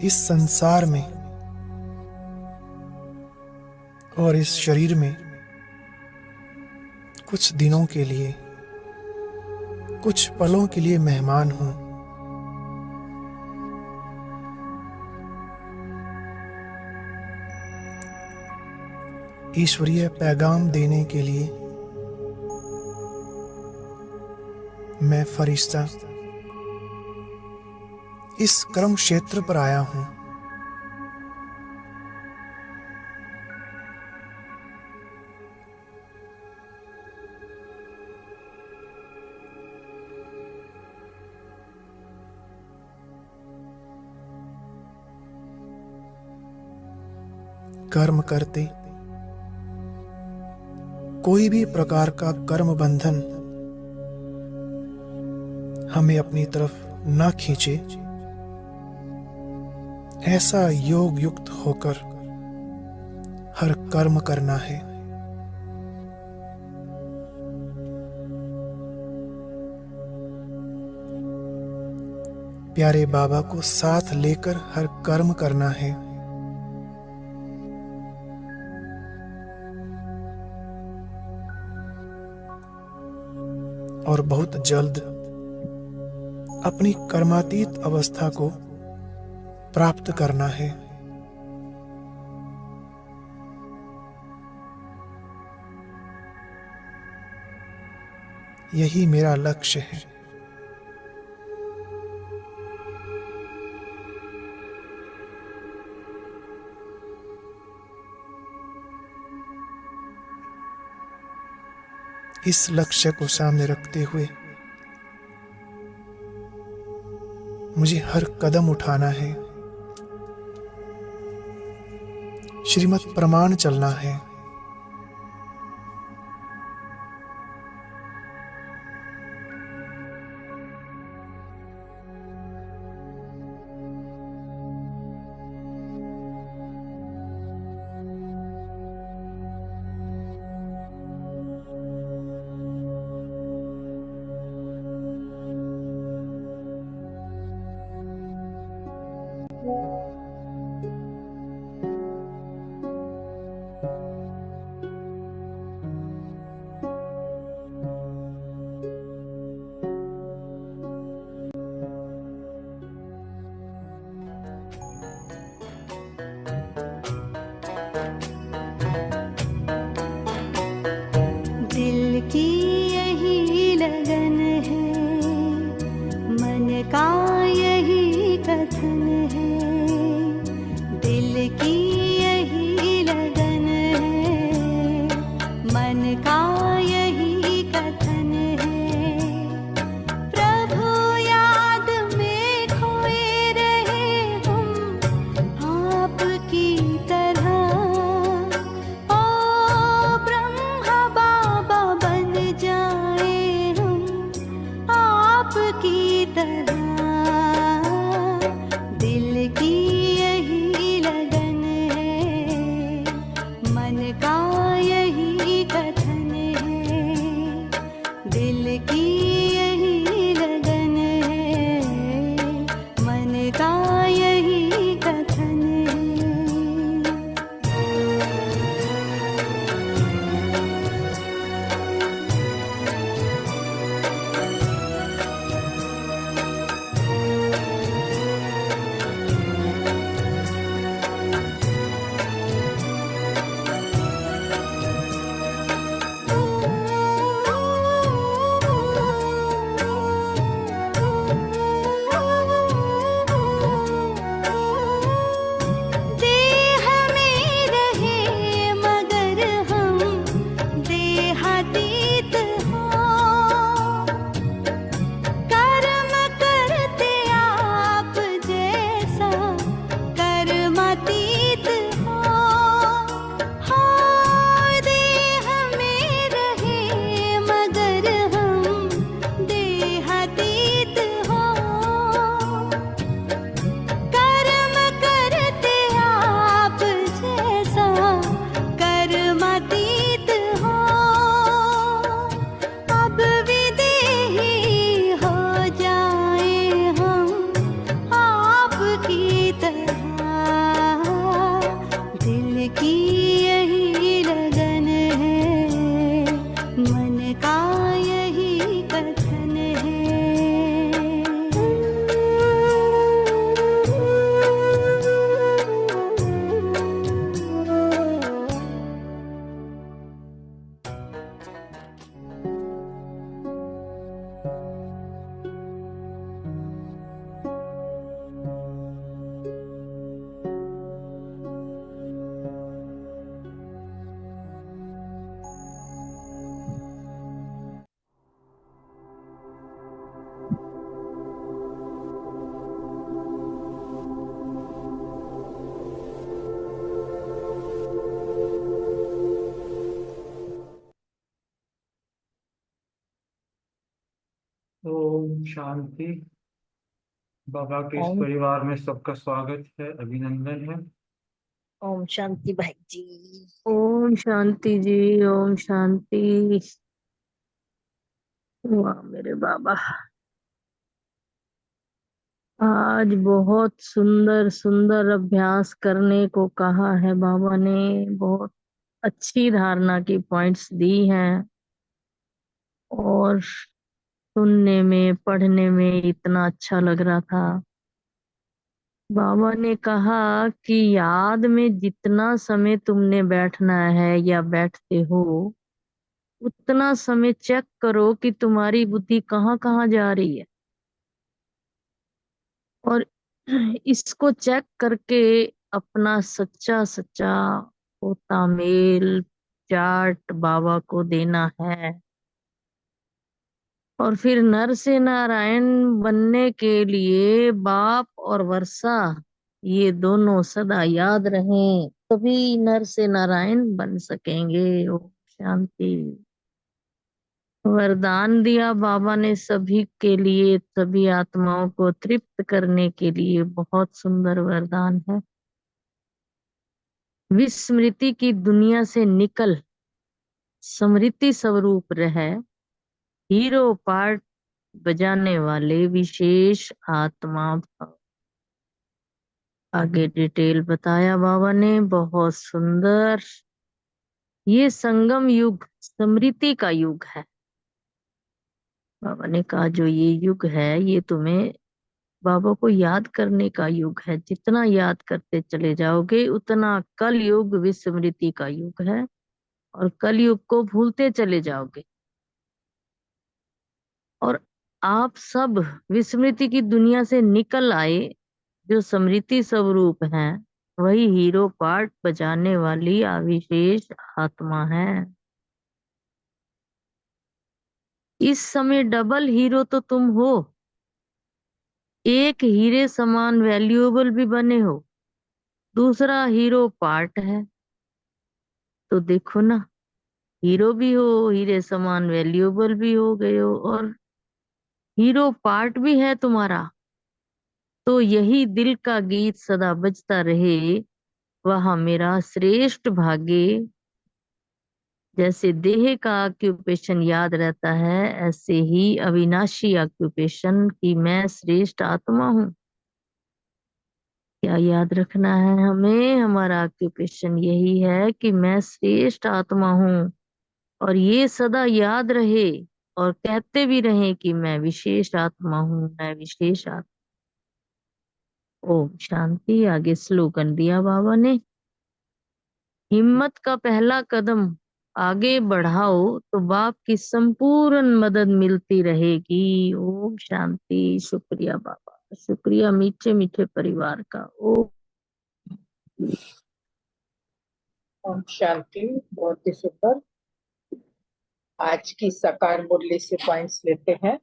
इस संसार में और इस शरीर में कुछ दिनों के लिए, कुछ पलों के लिए मेहमान हूं। ईश्वरीय पैगाम देने के लिए मैं फरिश्ता इस कर्म क्षेत्र पर आया हूं। कर्म करते कोई भी प्रकार का कर्म बंधन हमें अपनी तरफ न खींचे, ऐसा योग युक्त होकर हर कर्म करना है। प्यारे बाबा को साथ लेकर हर कर्म करना है। और बहुत जल्द अपनी कर्मातीत अवस्था को प्राप्त करना है। यही मेरा लक्ष्य है। इस लक्ष्य को सामने रखते हुए मुझे हर कदम उठाना है, श्रीमत प्रमाण चलना है। दिल की यही लगन है, मन का यही कथन है। दिल की यही लगन है, मन का यही कथन है। प्रभु याद में खोए रहे हम आपकी तरह। जाए हम आपकी तरह। शांति। बाबा के इस ओम परिवार में सबका स्वागत है, अभिनंदन है। ओम शांति भाई जी। ओम शांति जी। ओम शांति। वाह मेरे बाबा, आज बहुत सुंदर सुंदर अभ्यास करने को कहा है बाबा ने। बहुत अच्छी धारणा की पॉइंट्स दी हैं और सुनने में पढ़ने में इतना अच्छा लग रहा था। बाबा ने कहा कि याद में जितना समय तुमने बैठना है या बैठते हो, उतना समय चेक करो कि तुम्हारी बुद्धि कहाँ कहाँ जा रही है, और इसको चेक करके अपना सच्चा सच्चा होता मेल चार्ट बाबा को देना है। और फिर नर से नारायण बनने के लिए बाप और वर्षा, ये दोनों सदा याद रहें, तभी नर से नारायण बन सकेंगे। ओम शांति। वरदान दिया बाबा ने सभी के लिए, सभी आत्माओं को तृप्त करने के लिए। बहुत सुंदर वरदान है। विस्मृति की दुनिया से निकल स्मृति स्वरूप रहे, हीरो पार्ट बजाने वाले विशेष आत्मा भव। आगे डिटेल बताया बाबा ने, बहुत सुंदर। ये संगम युग स्मृति का युग है। बाबा ने कहा जो ये युग है, ये तुम्हें बाबा को याद करने का युग है। जितना याद करते चले जाओगे उतना कल युग विस्मृति का युग है, और कल युग को भूलते चले जाओगे। और आप सब विस्मृति की दुनिया से निकल आए, जो स्मृति स्वरूप हैं, वही हीरो पार्ट बजाने वाली अविशेष आत्मा है। इस समय डबल हीरो तो तुम हो, एक हीरे समान वैल्यूएबल भी बने हो, दूसरा हीरो पार्ट है। तो देखो ना, हीरो भी हो, हीरे समान वैल्यूएबल भी हो गए हो, और हीरो पार्ट भी है तुम्हारा। तो यही दिल का गीत सदा बजता रहे, वह मेरा श्रेष्ठ भाग्य। जैसे देह का ऑक्यूपेशन याद रहता है, ऐसे ही अविनाशी ऑक्यूपेशन की मैं श्रेष्ठ आत्मा हूँ। क्या याद रखना है हमें? हमारा ऑक्यूपेशन यही है कि मैं श्रेष्ठ आत्मा हूँ, और ये सदा याद रहे, और कहते भी रहे कि मैं विशेष आत्मा हूँ, मैं विशेष आत्मा। ओम शांति। आगे स्लोगन दिया बाबा ने, हिम्मत का पहला कदम आगे बढ़ाओ तो बाप की संपूर्ण मदद मिलती रहेगी। ओम शांति। शुक्रिया बाबा, शुक्रिया मीठे मीठे परिवार का। ओम शांति। बहुत ही सुंदर। आज की साकार मुरली से पॉइंट्स लेते हैं।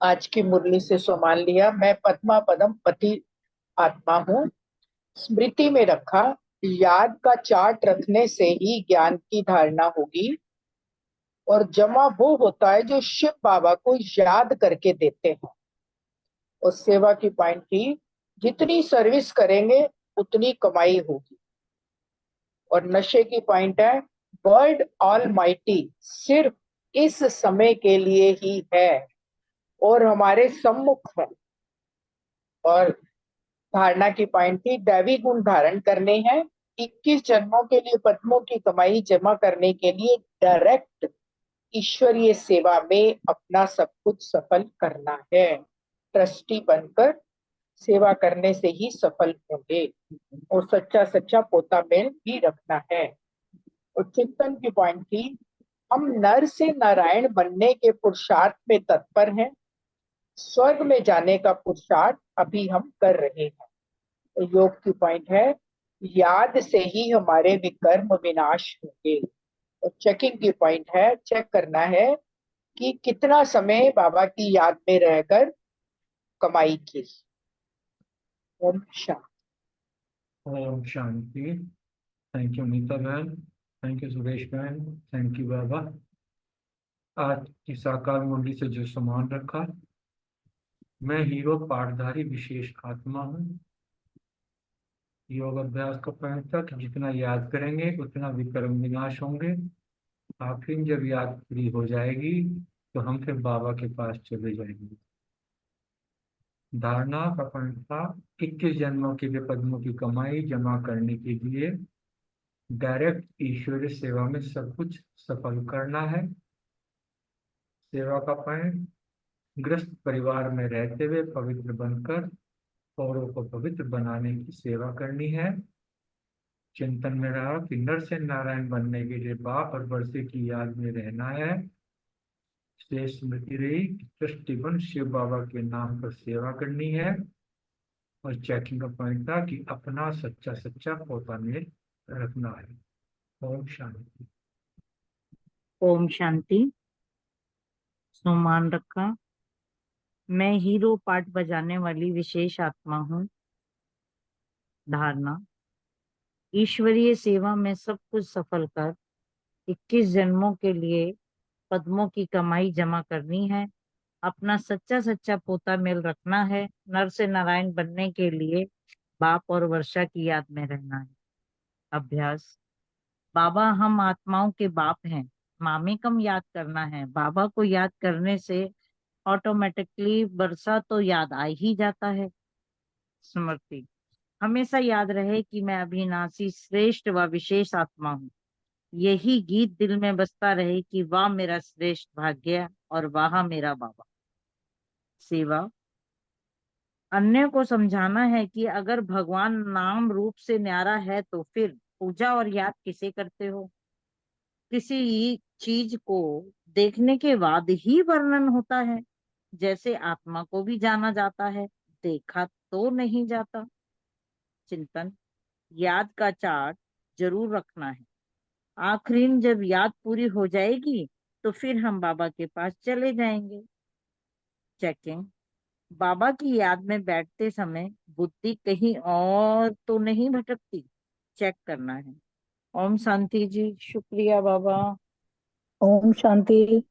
आज की मुरली से सम्मान लिया, मैं पद्मा पदम पति आत्मा हूँ। स्मृति में रखा, याद का चार्ट रखने से ही ज्ञान की धारणा होगी, और जमा वो होता है जो शिव बाबा को याद करके देते हैं। और सेवा की पॉइंट थी, जितनी सर्विस करेंगे उतनी कमाई होगी। और नशे की पॉइंट है, वर्ड ऑलमाइटी सिर्फ इस समय के लिए ही है और हमारे सम्मुख है। और धारणा की पॉइंट थी, दैवी गुण धारण करने हैं, 21 जन्मों के लिए पद्मों की कमाई जमा करने के लिए डायरेक्ट ईश्वरीय सेवा में अपना सब कुछ सफल करना है। ट्रस्टी बनकर सेवा करने से ही सफल होंगे, और सच्चा सच्चा पोता मेल भी रखना है। और चिंतन की पॉइंट थी, हम नर से नारायण बनने के पुरुषार्थ में तत्पर हैं, स्वर्ग में जाने का पुरुषार्थ अभी हम कर रहे हैं। तो योग की पॉइंट है, याद से ही हमारे विकर्म विनाश होंगे। और चेकिंग की पॉइंट है, चेक करना है कि कितना समय बाबा की याद में रहकर कमाई की। ओम शांति। ओम शांति। थैंक यू नीता बहन, थैंक यू सुरेश बहन, थैंक यू बाबा। आज की साकार मुरली से जो समान रखा, मैं हीरो पाठधारी विशेष आत्मा हूँ। योग अभ्यास का पॉइंट था कि जितना याद करेंगे उतना विक्रम विनाश होंगे। आखिर जब याद पूरी हो जाएगी तो हम फिर बाबा के पास चले जाएंगे। धारणा का पॉइंट था 21 जन्मों के लिए पद्मों की कमाई जमा करने के लिए डायरेक्ट ईश्वरीय सेवा में सब कुछ सफल करना है। सेवा का पॉइंट ग्रस्त परिवार में रहते हुए पवित्र बनकर औरों को पवित्र बनाने की सेवा करनी है। चिंतन में रहा कि नर से नारायण बनने के लिए बाप और वर्षे की याद में रहना है। शेष स्मृति रही कि दृष्टिबन शिव बाबा के नाम पर सेवा करनी है। और चेकिंग का पॉइंट था कि अपना सच्चा सच्चा पोता में रखना है। ओम शांति। ओम शांति। सम्मान रखा। मैं हीरो पार्ट बजाने वाली विशेष आत्मा हूँ। धारणा, ईश्वरीय सेवा में सब कुछ सफल कर 21 जन्मों के लिए पद्मों की कमाई जमा करनी है। अपना सच्चा सच्चा पोता मेल रखना है। नर से नारायण बनने के लिए बाप और वर्षा की याद में रहना है। अभ्यास, बाबा हम आत्माओं के बाप हैं, मामेकम याद करना है। बाबा को याद करने से ऑटोमेटिकली वर्षा तो याद आ ही जाता है। स्मृति, हमेशा याद रहे कि मैं अविनाशी श्रेष्ठ व विशेष आत्मा हूँ। यही गीत दिल में बजता रहे कि वाह मेरा श्रेष्ठ भाग्य और वाह मेरा बाबा। सेवा, अन्य को समझाना है कि अगर भगवान नाम रूप से न्यारा है तो फिर पूजा और याद किसे करते हो। किसी चीज को देखने के बाद ही वर्णन होता है, जैसे आत्मा को भी जाना जाता है, देखा तो नहीं जाता। चिंतन, याद का चार्ट जरूर रखना है। आखिरी जब याद पूरी हो जाएगी तो फिर हम बाबा के पास चले जाएंगे। चेकिंग, बाबा की याद में बैठते समय बुद्धि कहीं और तो नहीं भटकती, चेक करना है। ओम शांति जी। शुक्रिया बाबा। ओम शांति।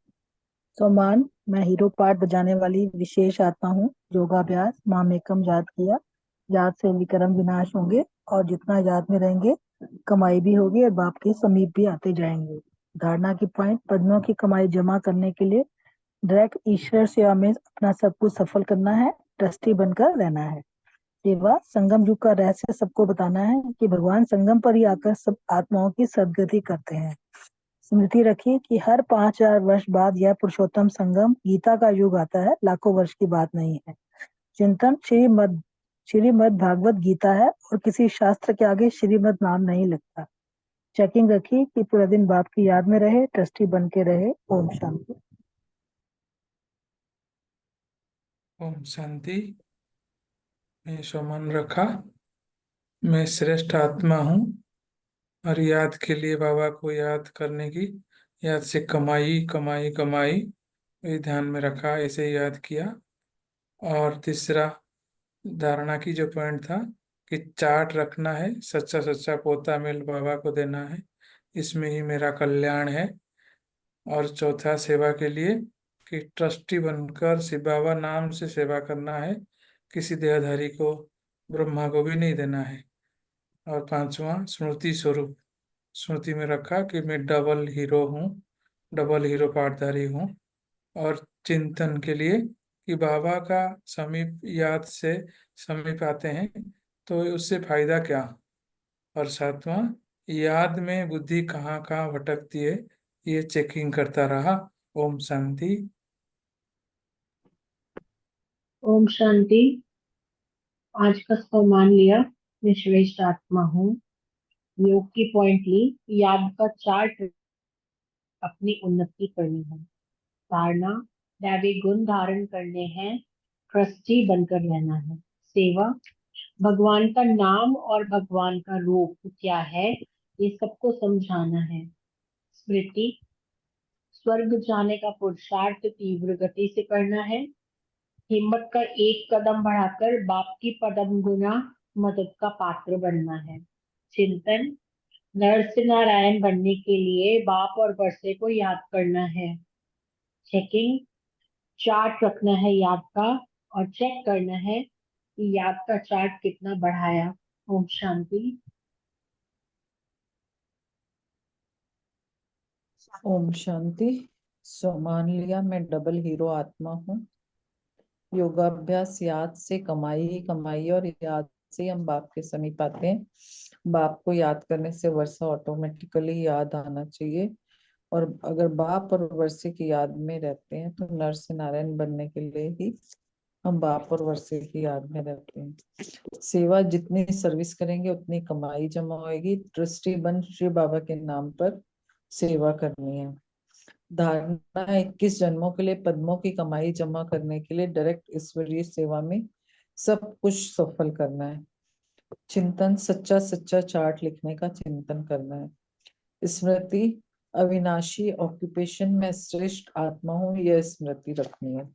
सोमान, मैं हीरो पार्ट बजाने वाली विशेष आत्मा हूँ। योगाभ्यास मामेकम याद किया, याद से विक्रम विनाश होंगे और जितना याद में रहेंगे कमाई भी होगी और बाप के समीप भी आते जाएंगे। धारणा की पॉइंट, पद्मों की कमाई जमा करने के लिए डायरेक्ट ईश्वर सेवा में अपना सब कुछ सफल करना है, ट्रस्टी बनकर रहना है। सेवा, संगम युग का रहस्य सबको बताना है कि भगवान संगम पर ही आकर सब आत्माओं की सदगति करते हैं। स्मृति रखी कि हर 5000 वर्ष बाद यह पुरुषोत्तम संगम गीता का युग आता है, लाखों वर्ष की बात नहीं है। चिंतन, श्रीमद् भागवत गीता है और किसी शास्त्र के आगे श्रीमद् नाम नहीं लगता। चेकिंग रखी कि पूरा दिन बाप की याद में रहे, ट्रस्टी बन के रहे। ओम शांति। ओम शांति। मैं सम्मान रखा। मैं श्रेष्ठ आत्मा हूँ और याद के लिए बाबा को याद करने की, याद से कमाई कमाई कमाई ये ध्यान में रखा, ऐसे याद किया। और तीसरा धारणा की जो पॉइंट था कि चार्ट रखना है, सच्चा सच्चा पोता मेल बाबा को देना है, इसमें ही मेरा कल्याण है। और चौथा सेवा के लिए कि ट्रस्टी बनकर शिव बाबा नाम से सेवा करना है, किसी देहधारी को ब्रह्मा को भी नहीं देना है। और पांचवा स्मृति स्वरूप, स्मृति में रखा कि मैं डबल हीरो हूँ, डबल हीरो पाठधारी हूँ। और चिंतन के लिए कि बाबा का समीप याद से समीप आते हैं तो उससे फायदा क्या। और सातवां, याद में बुद्धि कहाँ कहाँ भटकती है ये चेकिंग करता रहा। ओम शांति। ओम शांति। आज का सम्मान लिया, मैं श्रेष्ठ आत्मा हूँ। योग की पॉइंट ली, याद का चार्ट, अपनी उन्नति करनी है। धारणा, दैवी गुण धारण करने हैं, ट्रस्टी बनकर रहना है। सेवा, भगवान का नाम और भगवान का रूप क्या है ये सबको समझाना है। स्मृति, स्वर्ग जाने का पुरुषार्थ तीव्र गति से करना है। हिम्मत का एक कदम बढ़ाकर बाप की पदम गुना मदद का पात्र बनना है। चिंतन, नर से नारायण बनने के लिए बाप और वर्षे को याद करना है। चेकिंग, चार्ट रखना है याद का और चेक करना है कि याद का चार्ट कितना बढ़ाया। ओम शांति। ओम शांति। सो मान लिया मैं डबल हीरो आत्मा हूँ। योगाभ्यास याद से कमाई ही कमाई है और याद से ही हम बाप के समीप आते हैं। बाप को याद करने से वर्षा ऑटोमेटिकली याद आना चाहिए। और अगर बाप और वर्षे की याद में रहते हैं तो नर से नारायण बनने के लिए ही हम बाप और वर्षे की याद में रहते हैं। सेवा जितनी सर्विस करेंगे उतनी कमाई जमा होगी। दृष्टि बन श्री बाबा के नाम पर सेवा करनी है। धारणा 21 जन्मों के लिए पद्मों की कमाई जमा करने के लिए डायरेक्ट ईश्वरीय सेवा में सब कुछ सफल करना है। चिंतन सच्चा सच्चा चार्ट लिखने का चिंतन करना है। स्मृति अविनाशी ऑक्यूपेशन में श्रेष्ठ आत्मा हूँ, यह स्मृति रखनी है।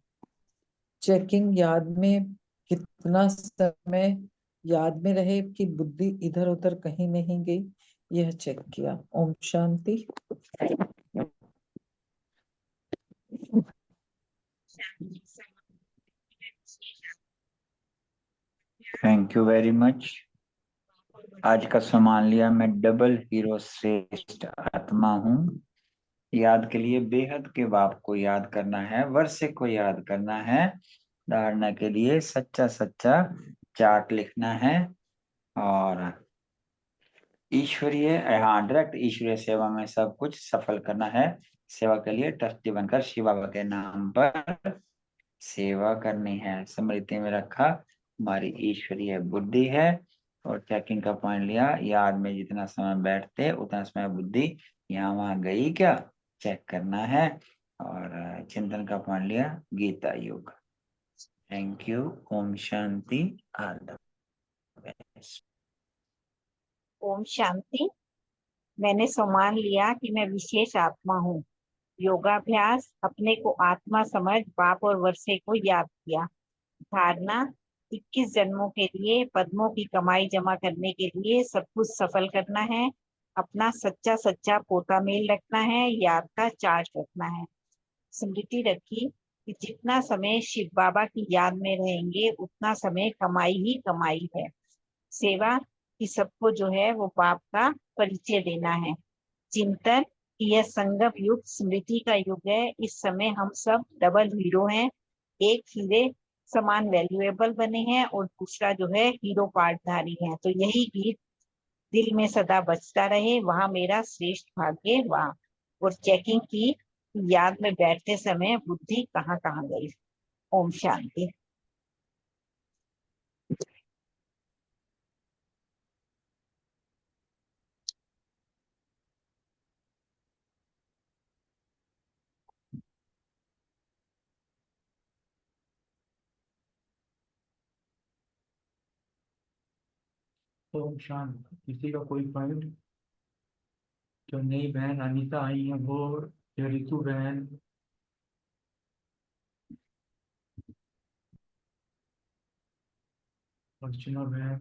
चेकिंग याद में कितना समय याद में रहे कि बुद्धि इधर उधर कहीं नहीं गई, यह चेक किया। Om Shanti. Thank you very much. आज का सम्मान लिया मैं डबल हीरो श्रेष्ठ आत्मा हूँ। याद के लिए बेहद के बाप को याद करना है, वर्षे को याद करना है। धारणा के लिए सच्चा सच्चा चार्ट लिखना है और ईश्वरीय डायरेक्ट ईश्वरीय सेवा में सब कुछ सफल करना है। सेवा के लिए ट्रस्टी बनकर शिव बाबा के नाम पर सेवा करनी है। स्मृति में रखा हमारी ईश्वरीय बुद्धि है। और चेकिंग का पॉइंट लिया, याद में जितना समय बैठते उतना समय बुद्धि यहाँ वहां गई क्या चेक करना है। और चिंतन का पॉइंट लिया गीता योग। Thank you. Om Shanti. All the best. Om Shanti. मैंने सम्मान लिया कि मैं विशेष आत्मा हूँ। योगाभ्यास अपने को आत्मा समझ बाप और वर्षे को याद किया। धारणा 21 जन्मों के लिए पद्मों की कमाई जमा करने के लिए सब कुछ सफल करना है। अपना सच्चा सच्चा पोता मेल रखना है, याद का चार्ट रखना है। स्मृति रखी कि जितना समय शिव बाबा की याद में रहेंगे उतना समय कमाई ही कमाई है। सेवा कि सबको जो है वो बाप का परिचय देना है। चिंतन कि यह संगम युग स्मृति का युग है। इस समय हम सब डबल हीरो हैं। एक हीरे समान वैल्यूएबल बने हैं और दूसरा जो है हीरो पार्टधारी है। तो यही गीत दिल में सदा बजता रहे, वहां मेरा श्रेष्ठ भाग्य वहां। और चेकिंग की याद में बैठते समय बुद्धि कहाँ कहाँ गई। ओम शांति। ओम शांति। किसी का कोई पॉइंट? जो नई बहन अनीता आई है वो, या रितु बहन, अर्चना बहन,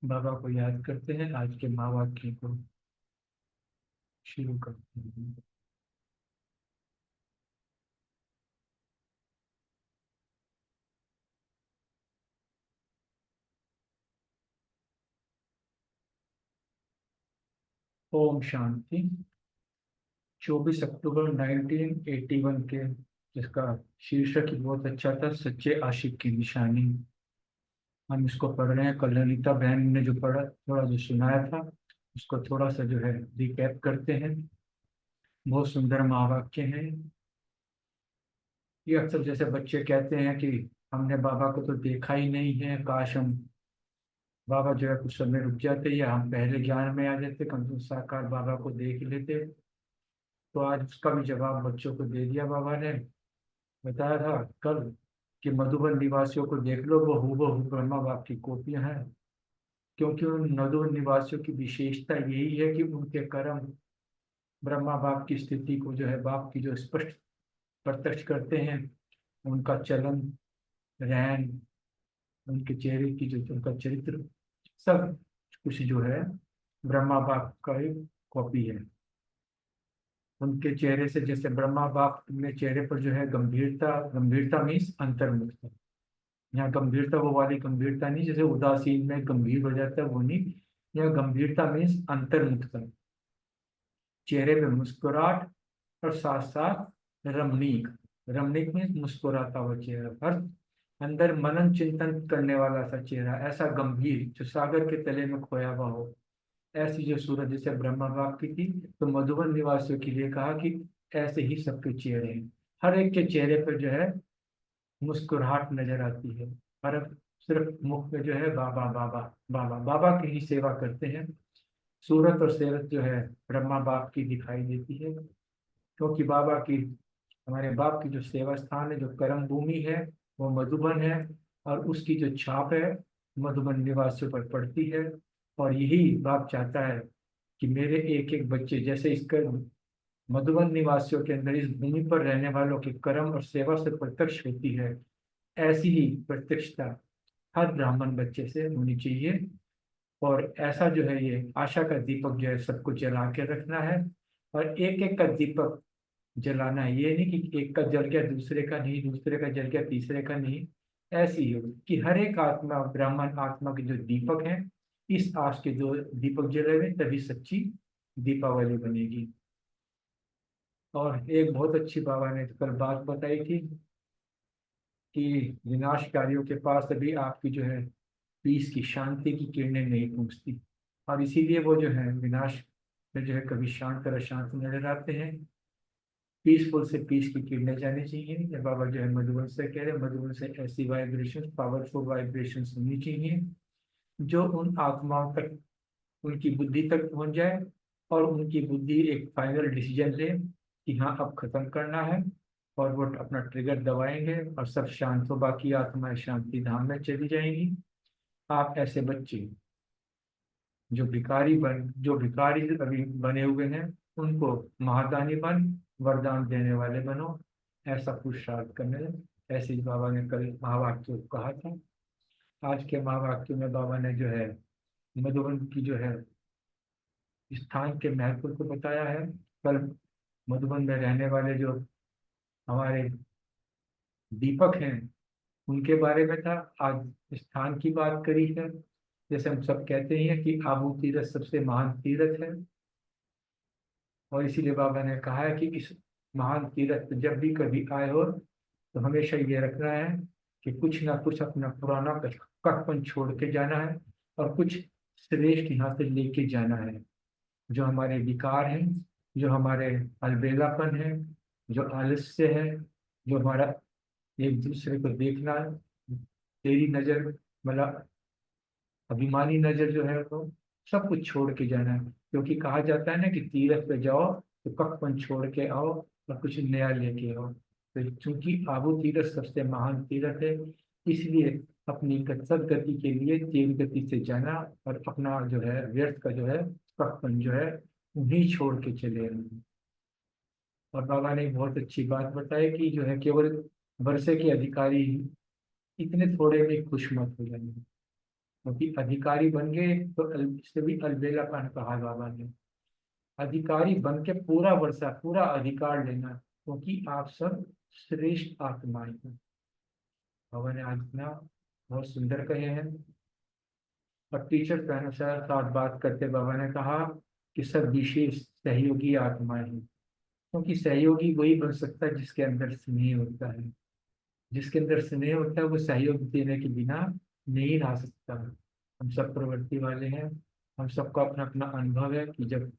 बाबा को याद करते हैं। आज के माँ वाक्य को शुरू करते हैं। ओम शांति। 24 अक्टूबर 1981 के, जिसका शीर्षक ही बहुत अच्छा था, सच्चे आशिक की निशानी। हम इसको पढ़ रहे हैं। कल ललिता बहन ने जो पढ़ा, थोड़ा जो सुनाया था, उसको थोड़ा सा जो है रिकैप करते हैं। बहुत सुंदर महावाक्य हैं। ये अक्सर जैसे बच्चे कहते हैं कि हमने बाबा को तो देखा ही नहीं है, काश हम बाबा जो है कुछ समय रुक जाते या हम पहले ज्ञान में आ जाते, कम से कम साकार बाबा को देख लेते। तो आज उसका भी जवाब बच्चों को दे दिया बाबा ने। बताया था कल कि मधुबन निवासियों को देख लो, वो हूबहू ब्रह्मा बाप की कॉपियां हैं। क्योंकि उन मधुबन निवासियों की विशेषता यही है कि उनके कर्म ब्रह्मा बाप की स्थिति को जो है बाप की जो स्पष्ट प्रत्यक्ष करते हैं। उनका चलन, रहन, उनके चेहरे की जो उनका चरित्र सब कुछ जो है ब्रह्मा बाप का एक कॉपी है। उनके चेहरे से जैसे ब्रह्मा बाप में चेहरे पर जो है गंभीरता, गंभीरता मीन्स अंतर्मुखता। यहाँ गंभीरता वो वाली गंभीरता नहीं जैसे उदासीन में गंभीर हो जाता है, वो नहीं। यहाँ गंभीरता मीन्स अंतर्मुखता, चेहरे में मुस्कुराहट और साथ साथ रमणीक। रमणीक मीन्स मुस्कुराता हुआ चेहरा, और अंदर मनन चिंतन करने वाला सा चेहरा, ऐसा गंभीर जो सागर के तले में खोया हुआ हो। ऐसी जो सूरत जैसे ब्रह्मा बाप की थी, तो मधुबन निवासियों के लिए कहा कि ऐसे ही सबके चेहरे हैं। हर एक के चेहरे पर जो है मुस्कुराहट नजर आती है, और अब सिर्फ मुख में जो है बाबा बाबा बाबा बाबा की ही सेवा करते हैं। सूरत और सेरत जो है ब्रह्मा बाप की दिखाई देती है, क्योंकि बाबा की, हमारे बाप की जो सेवा स्थान है, जो कर्म भूमि है, वो मधुबन है, और उसकी जो छाप है मधुबन निवासियों पर पड़ती है। और यही बाप चाहता है कि मेरे एक एक बच्चे, जैसे इसका मधुबन निवासियों के अंदर इस भूमि पर रहने वालों के कर्म और सेवा से प्रत्यक्ष होती है, ऐसी ही प्रत्यक्षता हर ब्राह्मण बच्चे से होनी चाहिए। और ऐसा जो है ये आशा का दीपक जो है सबको जला के रखना है, और एक एक का दीपक जलाना है। ये नहीं कि एक का जल गया दूसरे का नहीं, दूसरे का जल गया तीसरे का नहीं। ऐसी ही हो कि हर एक आत्मा, ब्राह्मण आत्मा के जो दीपक हैं, इस आश के जो दीपक जलेंगे तभी सच्ची दीपावली बनेगी। और एक बहुत अच्छी बाबा ने कल बात बताई थी कि विनाशकारियों के पास अभी आपकी जो है पीस की, शांति की किरणें नहीं पहुंचती, और इसीलिए वो जो है विनाश में जो है कभी शांत और अशांत नजर आते हैं। पीसफुल से पीस की किरणें जानी चाहिए। ये बाबा जो है मधुबन से कह रहे हैं, मधुबन से ऐसी वाइब्रेशन, पावरफुल वाइब्रेशन होनी चाहिए जो उन आत्माओं तक, उनकी बुद्धि तक पहुंच जाए, और उनकी बुद्धि एक फाइनल डिसीजन ले कि हाँ अब खत्म करना है, और वो अपना ट्रिगर दबाएंगे और सब शांत हो, बाकी आत्माएं शांति धाम में चली जाएंगी। आप ऐसे बच्चे जो भिखारी अभी बने हुए हैं, उनको महादानी बन वरदान देने वाले बनो, ऐसा पुरुषार्थ करने लगे। ऐसे ही बाबा ने कल महावाक्य कहा था। आज के महावाक्य में बाबा ने जो है मधुबन की जो है स्थान के महत्व को बताया है। कल मधुबन में रहने वाले जो हमारे दीपक हैं उनके बारे में था, आज स्थान की बात करी है। जैसे हम सब कहते हैं कि आबू तीरथ सबसे महान तीर्थ है, और इसीलिए बाबा ने कहा है कि इस महान तीर्थ पे जब भी कभी आए हो तो हमेशा ये रखना है कि कुछ ना कुछ अपना पुराना कटपन छोड़ के जाना है, और कुछ श्रेष्ठ यहाँ से लेके जाना है। जो हमारे विकार हैं, जो हमारे अलबेलापन है, जो आलस्य है, जो हमारा एक दूसरे को देखना, तेरी नजर, मतलब अभिमानी नजर जो है वो सब कुछ छोड़ के जाना है। क्योंकि कहा जाता है ना कि तीर्थ पे जाओ तो कपन छोड़ के आओ और कुछ नया लेके आओ। तो चूंकि आबू तीर्थ सबसे महान तीर्थ है, इसलिए अपनी सदगति के लिए तेज गति से जाना, और अपना जो है व्यर्थ का जो है कपन जो है उन्हीं छोड़ के चले आना। और बाबा ने एक बहुत अच्छी बात बताई कि जो है केवल वर्षे के अधिकारी ही इतने थोड़े में खुश मत हो जाएंगे, क्योंकि अधिकारी बन गए तो इससे भी अलबेलापन कहा बाबा ने। अधिकारी बन के पूरा वर्षा, पूरा अधिकार लेना, क्योंकि आप सब श्रेष्ठ आत्माएं हैं। बाबा ने आज इतना बहुत सुंदर कहे हैं। और टीचर के अनुसार साथ बात करते बाबा ने कहा कि सब विशेष सहयोगी आत्माएं हैं, क्योंकि सहयोगी वही बन सकता है जिसके अंदर स्नेह होता है। जिसके अंदर स्नेह होता है वो सहयोग देने के बिना नहीं रह सकता। हम सब प्रवृत्ति वाले हैं, हम सबका अपना अपना अनुभव है कि जब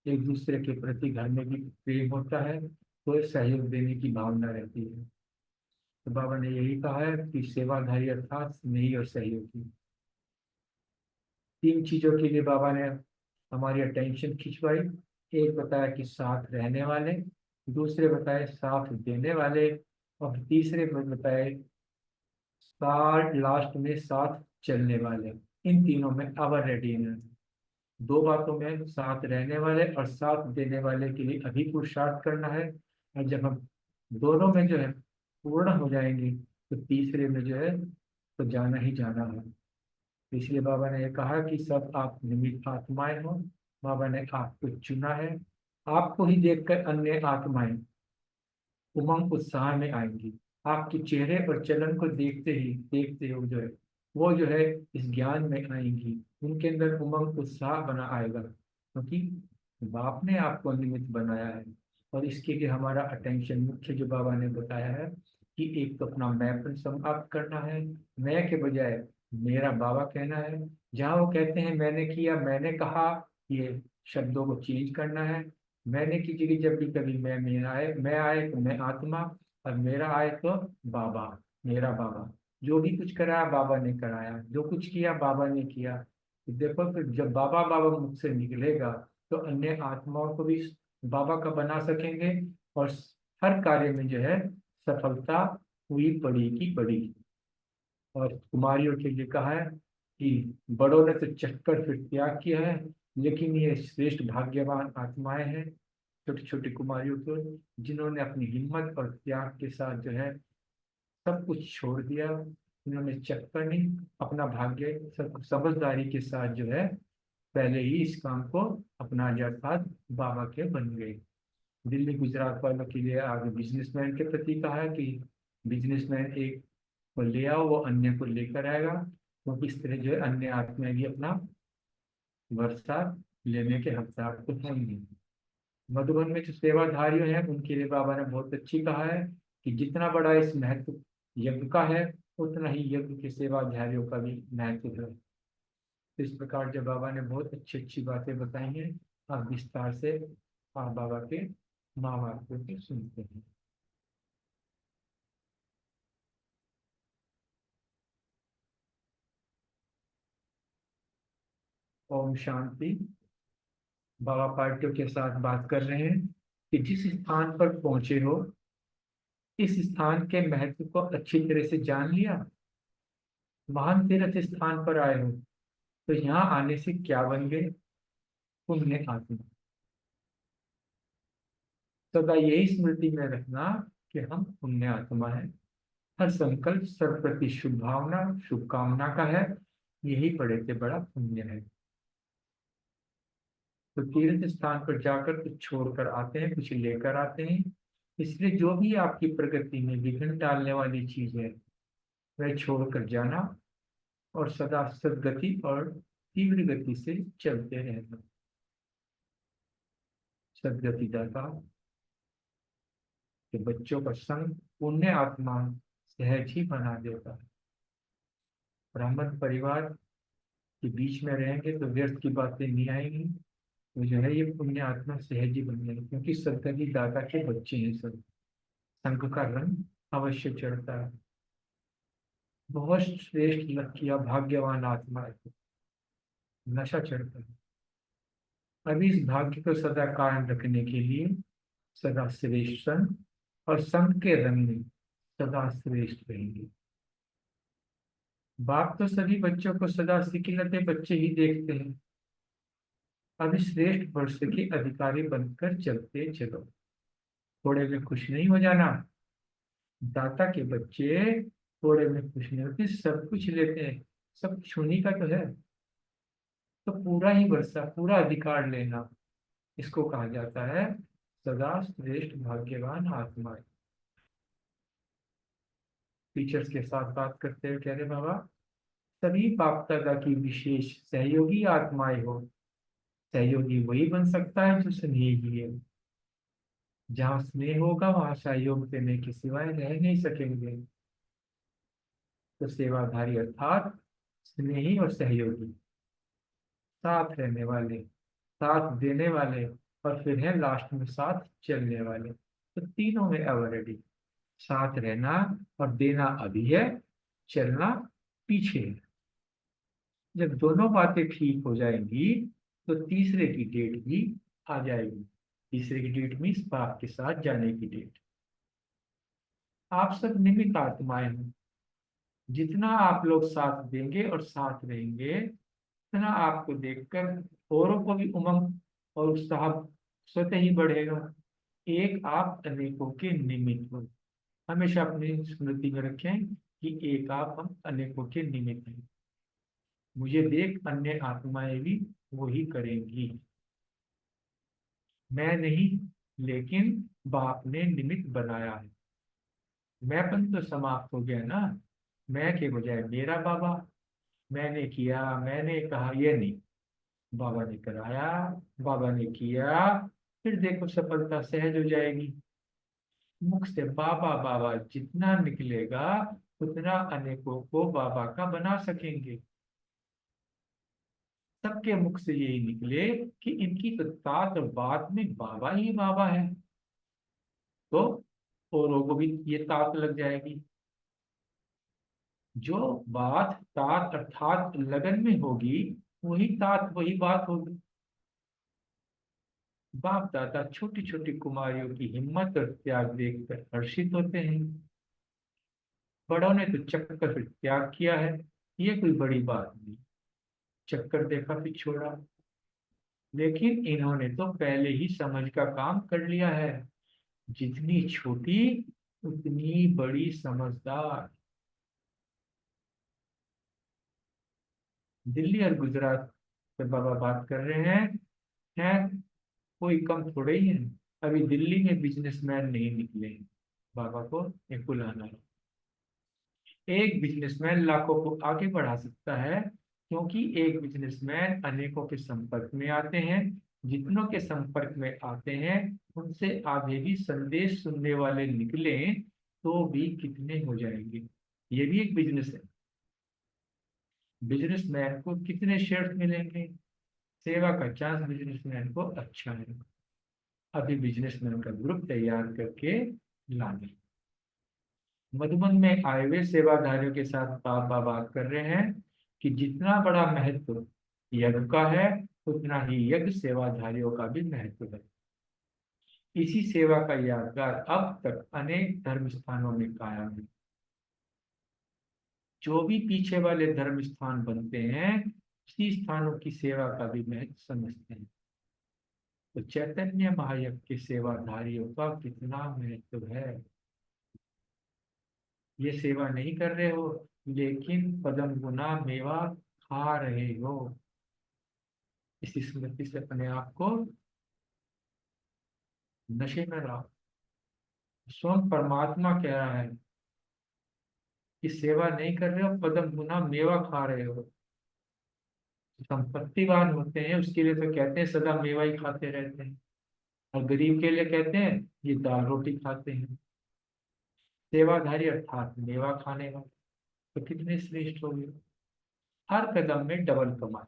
एक दूसरे के प्रति घर में भी प्रेम होता है तो सहयोग देने की भावना रहती है। तो बाबा ने यही कहा है कि सेवाधारी अर्थात स्नेही और सहयोगी। तीन चीजों के लिए बाबा ने हमारी अटेंशन खिंचवाई। एक बताया कि साथ रहने वाले, दूसरे बताए साथ देने वाले, और तीसरे में बताए साथ, लास्ट में साथ चलने वाले। इन तीनों में अवर रेडीनेस। दो बातों में साथ रहने वाले और साथ देने वाले के लिए अभी पुरुषार्थ करना है, और जब हम दोनों में जो है पूर्ण हो जाएंगे तो तीसरे में जो है तो जाना ही जाना है। इसलिए बाबा ने ये कहा कि सब आप निमित्त आत्माएं हो। बाबा ने आपको चुना है। आपको ही देखकर अन्य आत्माएं उमंग उत्साह में आएंगी। आपके चेहरे और चलन को देखते हो जो है वो जो है इस ज्ञान में आएंगी। उनके अंदर उमंग उत्साह बना आएगा, क्योंकि बाप ने आपको निमित्त बनाया है। और इसके लिए हमारा अटेंशन मुख्य जो बाबा ने बताया है कि एक तो अपना मैंपन समाप्त करना है। मैं के बजाय मेरा बाबा कहना है। जहाँ वो कहते हैं मैंने किया, मैंने कहा, ये शब्दों को चेंज करना है। मैंने की जगह जब भी कभी मैं आए तो मैं आत्मा, और मेरा आए तो बाबा, मेरा बाबा। जो भी कुछ कराया बाबा ने कराया, जो कुछ किया बाबा ने किया। तो देखो, फिर जब बाबा बाबा मुख से निकलेगा तो अन्य आत्माओं को भी बाबा का बना सकेंगे, और हर कार्य में जो है सफलता हुई पड़ी। और कुमारियों के लिए कहा है कि बड़ों ने तो चक्कर फिर त्याग किया है, लेकिन ये श्रेष्ठ भाग्यवान आत्माएं हैं छोटी छोटी कुमारियों को, जिन्होंने अपनी हिम्मत और त्याग के साथ जो है सब कुछ छोड़ दिया। इन्होंने चक्कर नहीं, अपना भाग्य सब समझदारी के साथ जो है पहले ही इस काम को अपना लिया, साथ बाबा के बन गए। दिल्ली गुजरात वालों के लिए आगे बिजनेसमैन के प्रति कहा है कि बिजनेसमैन एक को ले आओ, वो अन्य को लेकर आएगा। क्योंकि इस तरह जो है अन्य आत्माएं भी अपना वर्षा लेने के हकदार तो होंगे। मधुबन में जो सेवाधारियों हैं उनके लिए बाबा ने बहुत अच्छी कहा है कि जितना बड़ा इस महत्व यज्ञ का है, उतना ही यज्ञ के सेवाधारियों का भी महत्व है। तो इस प्रकार जब बाबा ने बहुत अच्छी अच्छी बातें बताई हैं, आप विस्तार से आप बाबा के महावाक्यों को सुनते हैं। ओम शांति। बाबा पार्टियों के साथ बात कर रहे हैं कि जिस स्थान पर पहुंचे हो, इस स्थान के महत्व को अच्छी तरह से जान लिया। महान तीर्थ स्थान पर आए हो तो यहाँ आने से क्या बन गए? पुण्य आत्मा। सदा यही स्मृति में रखना कि हम पुण्य आत्मा है। हर संकल्प सर्वप्रति शुभ भावना शुभकामना का है। यही बड़े से बड़ा पुण्य है। तो तीर्थ स्थान पर जाकर कुछ छोड़कर आते हैं, कुछ लेकर आते हैं। इसलिए जो भी आपकी प्रगति में विघ्न डालने वाली चीज है वह छोड़कर जाना, और सदा सदगति और तीव्र गति से चलते रहना। सदगति दाता के बच्चों का संग पुण्य आत्मा सहज ही बना देता है। ब्राह्मण परिवार के बीच में रहेंगे तो व्यर्थ की बातें नहीं आएंगी। तो जो है ये पुण्य आत्मा सहज ही बन जाएगी, क्योंकि सदगति दाता के बच्चे हैं सब। संघ का रंग अवश्य चढ़ता है। बहुत श्रेष्ठ लक्ष्य भाग्यवान आत्मा है, नशा चढ़ता है। अभी इस भाग्य को सदा कायम रखने के लिए सदा श्रेष्ठ संघ और संघ के रंग में सदा श्रेष्ठ रहेंगे। बाप तो सभी बच्चों को सदा सिकिलते बच्चे ही देखते हैं। अभी श्रेष्ठ वर्ष के अधिकारी बनकर चलते चलो। थोड़े में खुश नहीं हो जाना। दाता के बच्चे थोड़े में खुश नहीं होते, सब कुछ लेते हैं। सब छूनी का तो है, तो पूरा ही वर्षा पूरा अधिकार लेना, इसको कहा जाता है सदा श्रेष्ठ भाग्यवान आत्मा। टीचर्स के साथ बात करते हुए कह रहे बाबा, सभी बाप दादा की विशेष सहयोगी आत्माएं हो। सहयोगी वही बन सकता है जो स्नेही है। जहाँ स्नेह होगा वहां सहयोग देने के सिवाय रह नहीं सकेंगे। तो सेवाधारी अर्थात स्नेही और सहयोगी, साथ रहने वाले, साथ देने वाले, और फिर है लास्ट में साथ चलने वाले। तो तीनों में ऑलरेडी साथ रहना और देना अभी है, चलना पीछे है। जब दोनों बातें ठीक हो जाएंगी तो तीसरे की डेट भी आ जाएगी। तीसरे की डेट में इस बाप के साथ जाने की डेट। आप सब निमित्त आत्माएं हैं। जितना आप लोग साथ देंगे और साथ रहेंगे, उतना आपको देखकर औरों को भी उमंग और उत्साह स्वतः ही बढ़ेगा। एक आप अनेकों के निमित्त हो। हमेशा अपनी स्मृति में रखें कि एक आप हम अनेकों के निमित्त हैं। मुझे देख अन्य आत्माएं भी वही करेंगी। मैं नहीं, लेकिन बाप ने निमित्त बनाया है। मैंपन तो समाप्त हो गया ना। मैं के बजाय मेरा बाबा, मैंने किया, मैंने कहा, ये नहीं। बाबा ने कराया, बाबा ने किया, फिर देखो सफलता सहज हो जाएगी। मुख से बाबा बाबा जितना निकलेगा उतना अनेकों को बाबा का बना सकेंगे। सबके मुख से यही निकले कि इनकी तो तात और बात में बाबा ही बाबा है, तो औरों को भी ये तात लग जाएगी। जो बात तात अर्थात लगन में होगी, वही तात वही बात होगी। बाप दादा छोटी छोटी कुमारियों की हिम्मत और त्याग देखकर हर्षित होते हैं। बड़ों ने तो चक्कर फिर त्याग किया है, ये कोई बड़ी बात नहीं। चक्कर देखा फिर छोड़ा, लेकिन इन्होंने तो पहले ही समझ का काम कर लिया है। जितनी छोटी उतनी बड़ी समझदार। दिल्ली और गुजरात से बाबा बात कर रहे हैं कोई कम थोड़े ही है। अभी दिल्ली में बिजनेसमैन नहीं निकले हैं। बाबा को एक बुलाना है। एक बिजनेसमैन लाखों को आगे बढ़ा सकता है, क्योंकि एक बिजनेसमैन अनेकों के संपर्क में आते हैं। जितनों के संपर्क में आते हैं उनसे आगे भी संदेश सुनने वाले निकले तो भी कितने हो जाएंगे। ये भी एक बिजनेस है। बिजनेसमैन को कितने शेयर मिलेंगे? सेवा का चांस बिजनेसमैन को अच्छा है। अभी बिजनेसमैन का ग्रुप तैयार करके लाने। मधुबन में आए हुए सेवाधारियों के साथ बाबा बात कर रहे हैं कि जितना बड़ा महत्व यज्ञ का है, उतना ही यज्ञ सेवाधारियों का भी महत्व है। इसी सेवा का यादगार अब तक अनेक धर्म स्थानों में कायम है। जो भी पीछे वाले धर्म स्थान बनते हैं, उसी स्थानों की सेवा का भी महत्व समझते हैं। तो चैतन्य महायज्ञ के सेवाधारियों का कितना महत्व है। ये सेवा नहीं कर रहे हो, लेकिन पदम गुना मेवा खा रहे हो। इसी स्मृति से अपने आप को नशे में रहो। स्वयं परमात्मा कह रहा है कि सेवा नहीं कर रहे हो, पदम गुना मेवा खा रहे हो। संपत्तिवान होते हैं उसके लिए तो कहते हैं सदा मेवा ही खाते रहते हैं, और गरीब के लिए कहते हैं ये दाल रोटी खाते हैं। सेवाधारी अर्थात मेवा खाने वाले तो कितने श्रेष्ठ हो गए। हर कदम में डबल कमाई।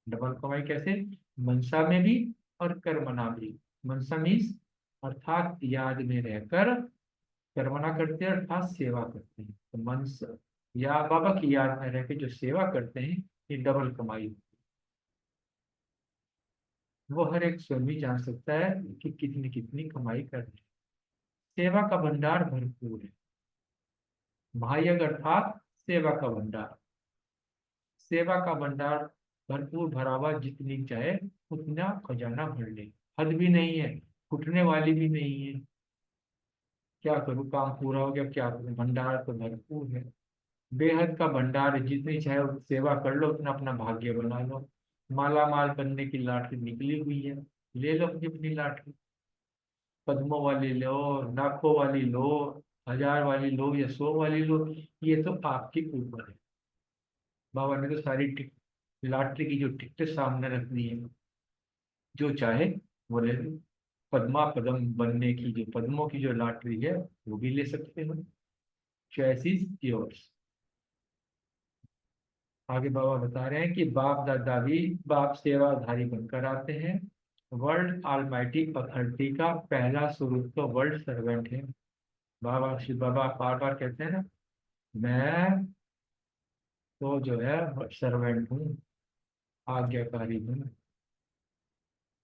डबल कमाई कैसे? मनसा में भी और कर्मणा भी। मनसा मीन्स अर्थात याद में रहकर, कर्मणा करते हैं अर्थात सेवा करते हैं। तो मनस या बाबा की याद में रहकर जो सेवा करते हैं, ये डबल कमाई। वो हर एक स्वयं भी जान सकता है कि कितनी कितनी कमाई कर रहे हैं। सेवा का भंडार भरपूर है। महायज्ञ अर्थात सेवा का भंडार। सेवा का भंडार भरपूर भरा हुआ, जितनी चाहे उतना खजाना भर ले। हद भी नहीं है, घुटने वाली भी नहीं है। क्या करूँ, काम पूरा हो गया, क्या करूँ, भंडार तो भरपूर है। बेहद का भंडार है, जितनी चाहे सेवा कर लो, उतना अपना भाग्य बना लो। माला माल बनने की लाटरी निकली हुई है, ले लो अपनी अपनी लाटरी। पद्मों वाली लो, लाखों वाली लो, 1000 वाली लो या 100 वाली लो, ये तो आपके ऊपर है। बाबा ने तो सारी लॉटरी की जो टिकट सामने रख दी है, जो चाहे वो ले लो। पद्मा पदम बनने की जो पद्मों की जो लॉटरी है, वो भी ले सकते हो। Choice is yours. आगे बाबा बता रहे हैं कि बाप दादा भी बाप सेवाधारी बनकर आते हैं। वर्ल्ड ऑलमाइटी अथॉरिटी का पहला स्वरूप तो वर्ल्ड सर्वेंट है। बाबा शिव बाबा बार बार कहते हैं ना, मैं तो जो है सर्वेंट हूँ, आज्ञाकारी हूँ।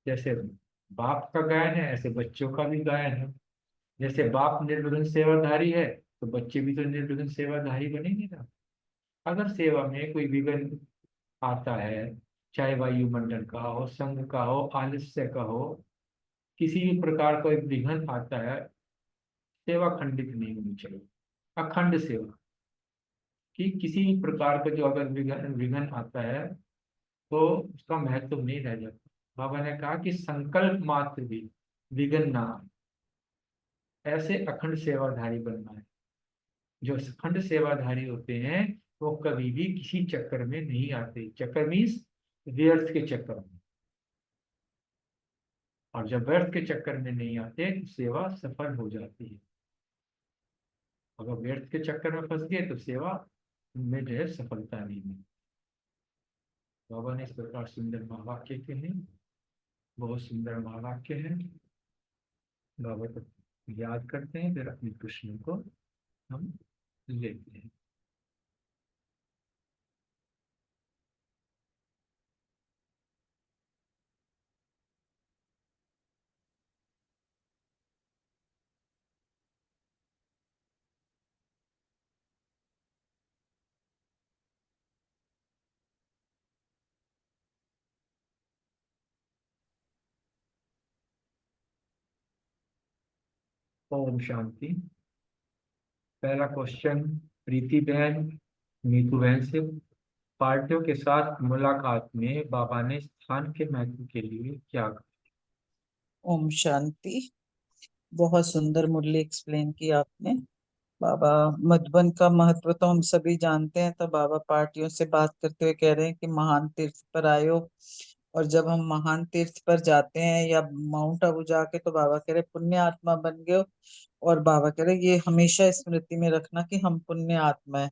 जैसे बाप का गायन है, ऐसे बच्चों का भी गायन है। जैसे बाप निर्विघ्न सेवाधारी है, तो बच्चे भी तो निर्विघ्न सेवाधारी बनेंगे ना। अगर सेवा में कोई विघ्न आता है, चाहे वायुमंडल का हो, संघ का हो, आलस्य का हो, किसी भी प्रकार का एक विघ्न आता है, सेवा खंडित नहीं होनी चाहिए। अखंड सेवा। कि किसी भी प्रकार का जो अगर विघन विघन आता है तो उसका महत्व नहीं रह जाता। बाबा ने कहा कि संकल्प मात्र भी विघन ना आए, ऐसे अखंड सेवाधारी बनना है। जो अखंड सेवाधारी होते हैं वो कभी भी किसी चक्कर में नहीं आते। चक्कर मीन्स व्यर्थ के चक्कर में। और जब व्यर्थ के चक्कर में नहीं आते तो सेवा सफल हो जाती है। अगर व्यर्थ के चक्कर में फंस गए तो सेवा में जो है सफलता नहीं मिलती। बाबा ने इस प्रकार सुंदर महावाक्य के हैं, बहुत सुंदर महावाक्य है। बाबा को याद करते हैं, फिर अपने प्रश्नों को हम लेते हैं। ओम शांति। पहला क्वेश्चन प्रीति बहन, नीतू बहन से। पार्टियों के साथ मुलाकात में बाबा ने स्थान के महत्व के लिए क्या कहा? ओम शांति। बहुत सुंदर मुरली एक्सप्लेन की आपने। बाबा मधुबन का महत्व तो हम सभी जानते हैं, तो बाबा पार्टियों से बात करते हुए कह रहे हैं कि महान तीर्थ पर आयो। और जब हम महान तीर्थ पर जाते हैं या माउंट आबू जाके, तो बाबा कह रहे पुण्य आत्मा बन गए। और बाबा कह रहे ये हमेशा स्मृति में रखना कि हम पुण्य आत्मा है।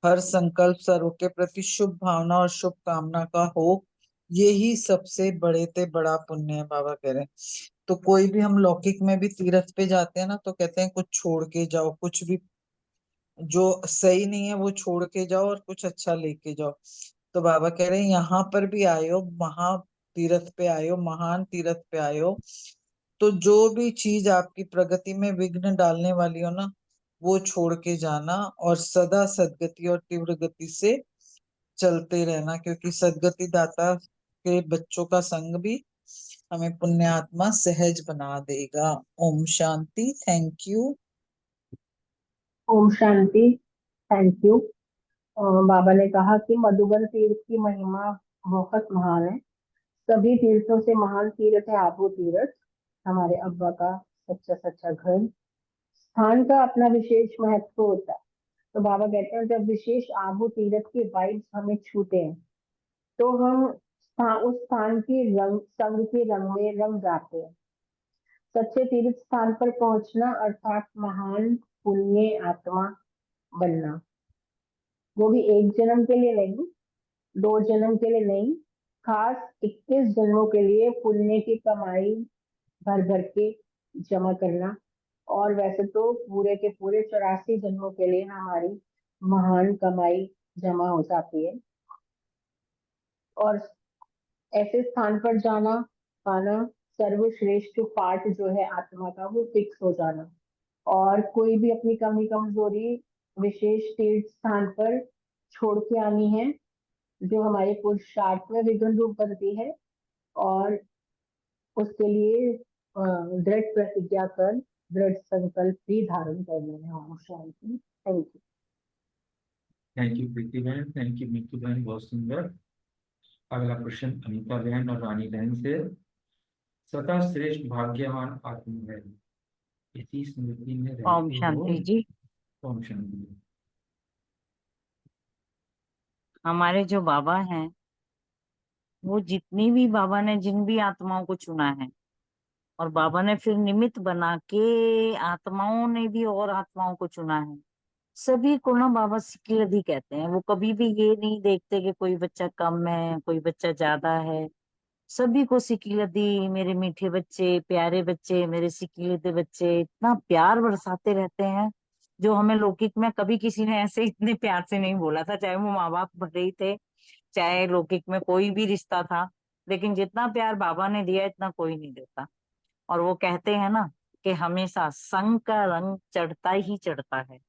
हर संकल्प सर्व के प्रति शुभ भावना और शुभ कामना का हो, यही सबसे बड़े ते बड़ा पुण्य है, बाबा कह रहे हैं। तो कोई भी हम लौकिक में भी तीर्थ पे जाते हैं ना, तो कहते हैं कुछ छोड़ के जाओ, कुछ भी जो सही नहीं है वो छोड़ के जाओ और कुछ अच्छा लेके जाओ। तो बाबा कह रहे हैं यहाँ पर भी आयो, महा तीर्थ पे आयो, महान तीर्थ पे आयो, तो जो भी चीज आपकी प्रगति में विघ्न डालने वाली हो ना, वो छोड़ के जाना और सदा सदगति और तीव्र गति से चलते रहना, क्योंकि सदगति दाता के बच्चों का संग भी हमें पुण्य आत्मा सहज बना देगा। Om Shanti. Thank you. Om Shanti. Thank you. बाबा ने कहा कि मधुबन तीर्थ की महिमा बहुत महान है। सभी तीर्थों से महान तीर्थ है आबू तीर्थ, हमारे अब्बा का सच्चा सच्चा घर। स्थान का अपना विशेष महत्व होता है। तो बाबा कहते हैं जब विशेष आबू तीर्थ की वाइब्स हमें छूते हैं तो हम उस स्थान की रंग संग के रंग में रंग जाते हैं। सच्चे तीर्थ स्थान पर पहुंचना अर्थात महान पुण्य आत्मा बनना, वो भी एक जन्म के लिए नहीं, 2 जन्म के लिए नहीं, खास 21 जन्मों के लिए पुण्य की कमाई भर भर के जमा करना। और वैसे तो पूरे के पूरे 84 जन्मों के लिए हमारी महान कमाई जमा हो जाती है। और ऐसे स्थान पर जाना पाना, सर्वश्रेष्ठ पार्ट जो है आत्मा का वो फिक्स हो जाना। और कोई भी अपनी कमी कमजोरी विशेष तीर्थ स्थान पर छोड़ के आनी है, जो हमारे पुरुषार्थ में विघ्न रूप बनती है। और उसके लिए दृढ़ प्रतिज्ञा कर दृढ़ संकल्प भी धारण करने हैं। Om Shanti. Thank you. Thank you Preeti बहन, थैंक यू नीतू बहन, बहुत सुंदर। अगला प्रश्न अनीता बहन और रानी बहन से। सदा श्रेष्ठ भाग्यवान आत्मा है, इसी स्मृति में ओम रहते हो। शांति जी। ओम शांति। हमारे जो बाबा हैं, वो जितनी भी बाबा ने जिन भी आत्माओं को चुना है, और बाबा ने फिर निमित्त बना के आत्माओं ने भी और आत्माओं को चुना है। सभी को ना बाबा सिकिलधी कहते हैं। वो कभी भी ये नहीं देखते कि कोई बच्चा कम है, कोई बच्चा ज्यादा है। सभी को सिकिलधी, मेरे मीठे बच्चे, प्यारे बच्चे, मेरे सिकिलधे बच्चे, इतना प्यार बरसाते रहते हैं, जो हमें लौकिक में कभी किसी ने ऐसे इतने प्यार से नहीं बोला था। चाहे वो माँ बाप भले ही थे, चाहे लौकिक में कोई भी रिश्ता था, लेकिन जितना प्यार बाबा ने दिया इतना कोई नहीं देता। और वो कहते हैं ना कि हमेशा संग का रंग चढ़ता ही चढ़ता है।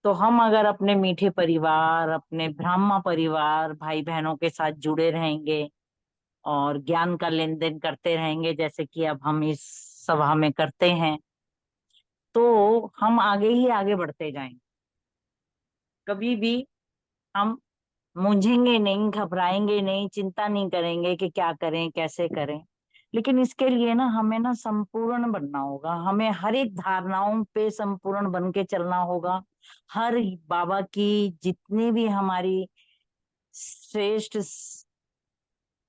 तो हम अगर अपने मीठे परिवार, अपने ब्राह्मण परिवार, भाई बहनों के साथ जुड़े रहेंगे और ज्ञान का लेन देन करते रहेंगे, जैसे कि अब हम इस सभा में करते हैं, तो हम आगे ही आगे बढ़ते जाएंगे। कभी भी हम मूंझेंगे नहीं, घबराएंगे नहीं, चिंता नहीं करेंगे कि क्या करें कैसे करें। लेकिन इसके लिए ना हमें ना संपूर्ण बनना होगा, हमें हर एक धारणाओं पे संपूर्ण बन के चलना होगा। हर बाबा की जितनी भी हमारी श्रेष्ठ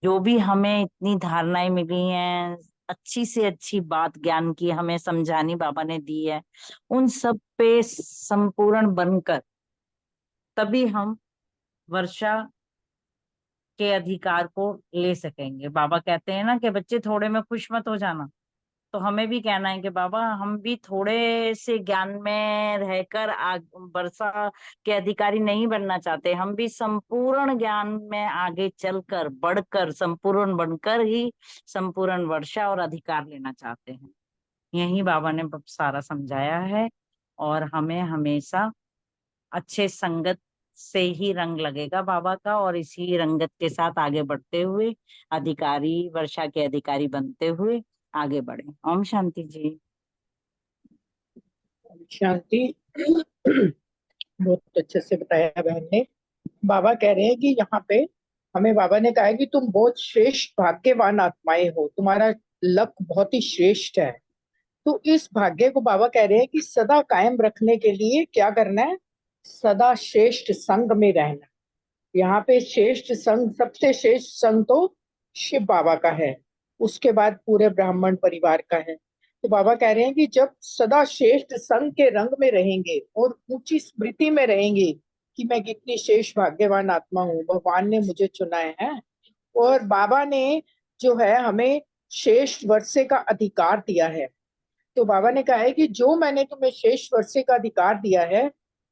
जो भी हमें इतनी धारणाएं मिली हैं, अच्छी से अच्छी बात ज्ञान की हमें समझानी बाबा ने दी है, उन सब पे संपूर्ण बनकर तभी हम वर्षा के अधिकार को ले सकेंगे। बाबा कहते हैं ना कि बच्चे थोड़े में खुश मत हो जाना, तो हमें भी कहना है कि बाबा हम भी थोड़े से ज्ञान में रहकर वर्षा के अधिकारी नहीं बनना चाहते, हम भी संपूर्ण ज्ञान में आगे चलकर बढ़कर संपूर्ण बनकर ही संपूर्ण वर्षा और अधिकार लेना चाहते हैं। यही बाबा ने सारा समझाया है। और हमें हमेशा अच्छे संगत से ही रंग लगेगा बाबा का, और इसी रंगत के साथ आगे बढ़ते हुए अधिकारी वर्षा के अधिकारी बनते हुए आगे बढ़े। ओम शांति जी। शांति। बहुत अच्छे से बताया बहन ने। बाबा कह रहे हैं कि यहाँ पे हमें बाबा ने कहा है कि तुम बहुत श्रेष्ठ भाग्यवान आत्माएं हो, तुम्हारा लक बहुत ही श्रेष्ठ है। तो इस भाग्य को बाबा कह रहे हैं कि सदा कायम रखने के लिए क्या करना है? सदा श्रेष्ठ संग में रहना। यहाँ पे श्रेष्ठ संग, सबसे श्रेष्ठ संग तो शिव बाबा का है, उसके बाद पूरे ब्राह्मण परिवार का है। तो बाबा कह रहे हैं कि जब सदा श्रेष्ठ संग के रंग में रहेंगे और ऊंची स्मृति में रहेंगे कि मैं कितनी श्रेष्ठ भाग्यवान आत्मा हूँ, भगवान ने मुझे चुना है और बाबा ने जो है हमें श्रेष्ठ वर्षे का अधिकार दिया है। तो बाबा ने कहा है कि जो मैंने तुम्हें शेष वर्षे का अधिकार दिया है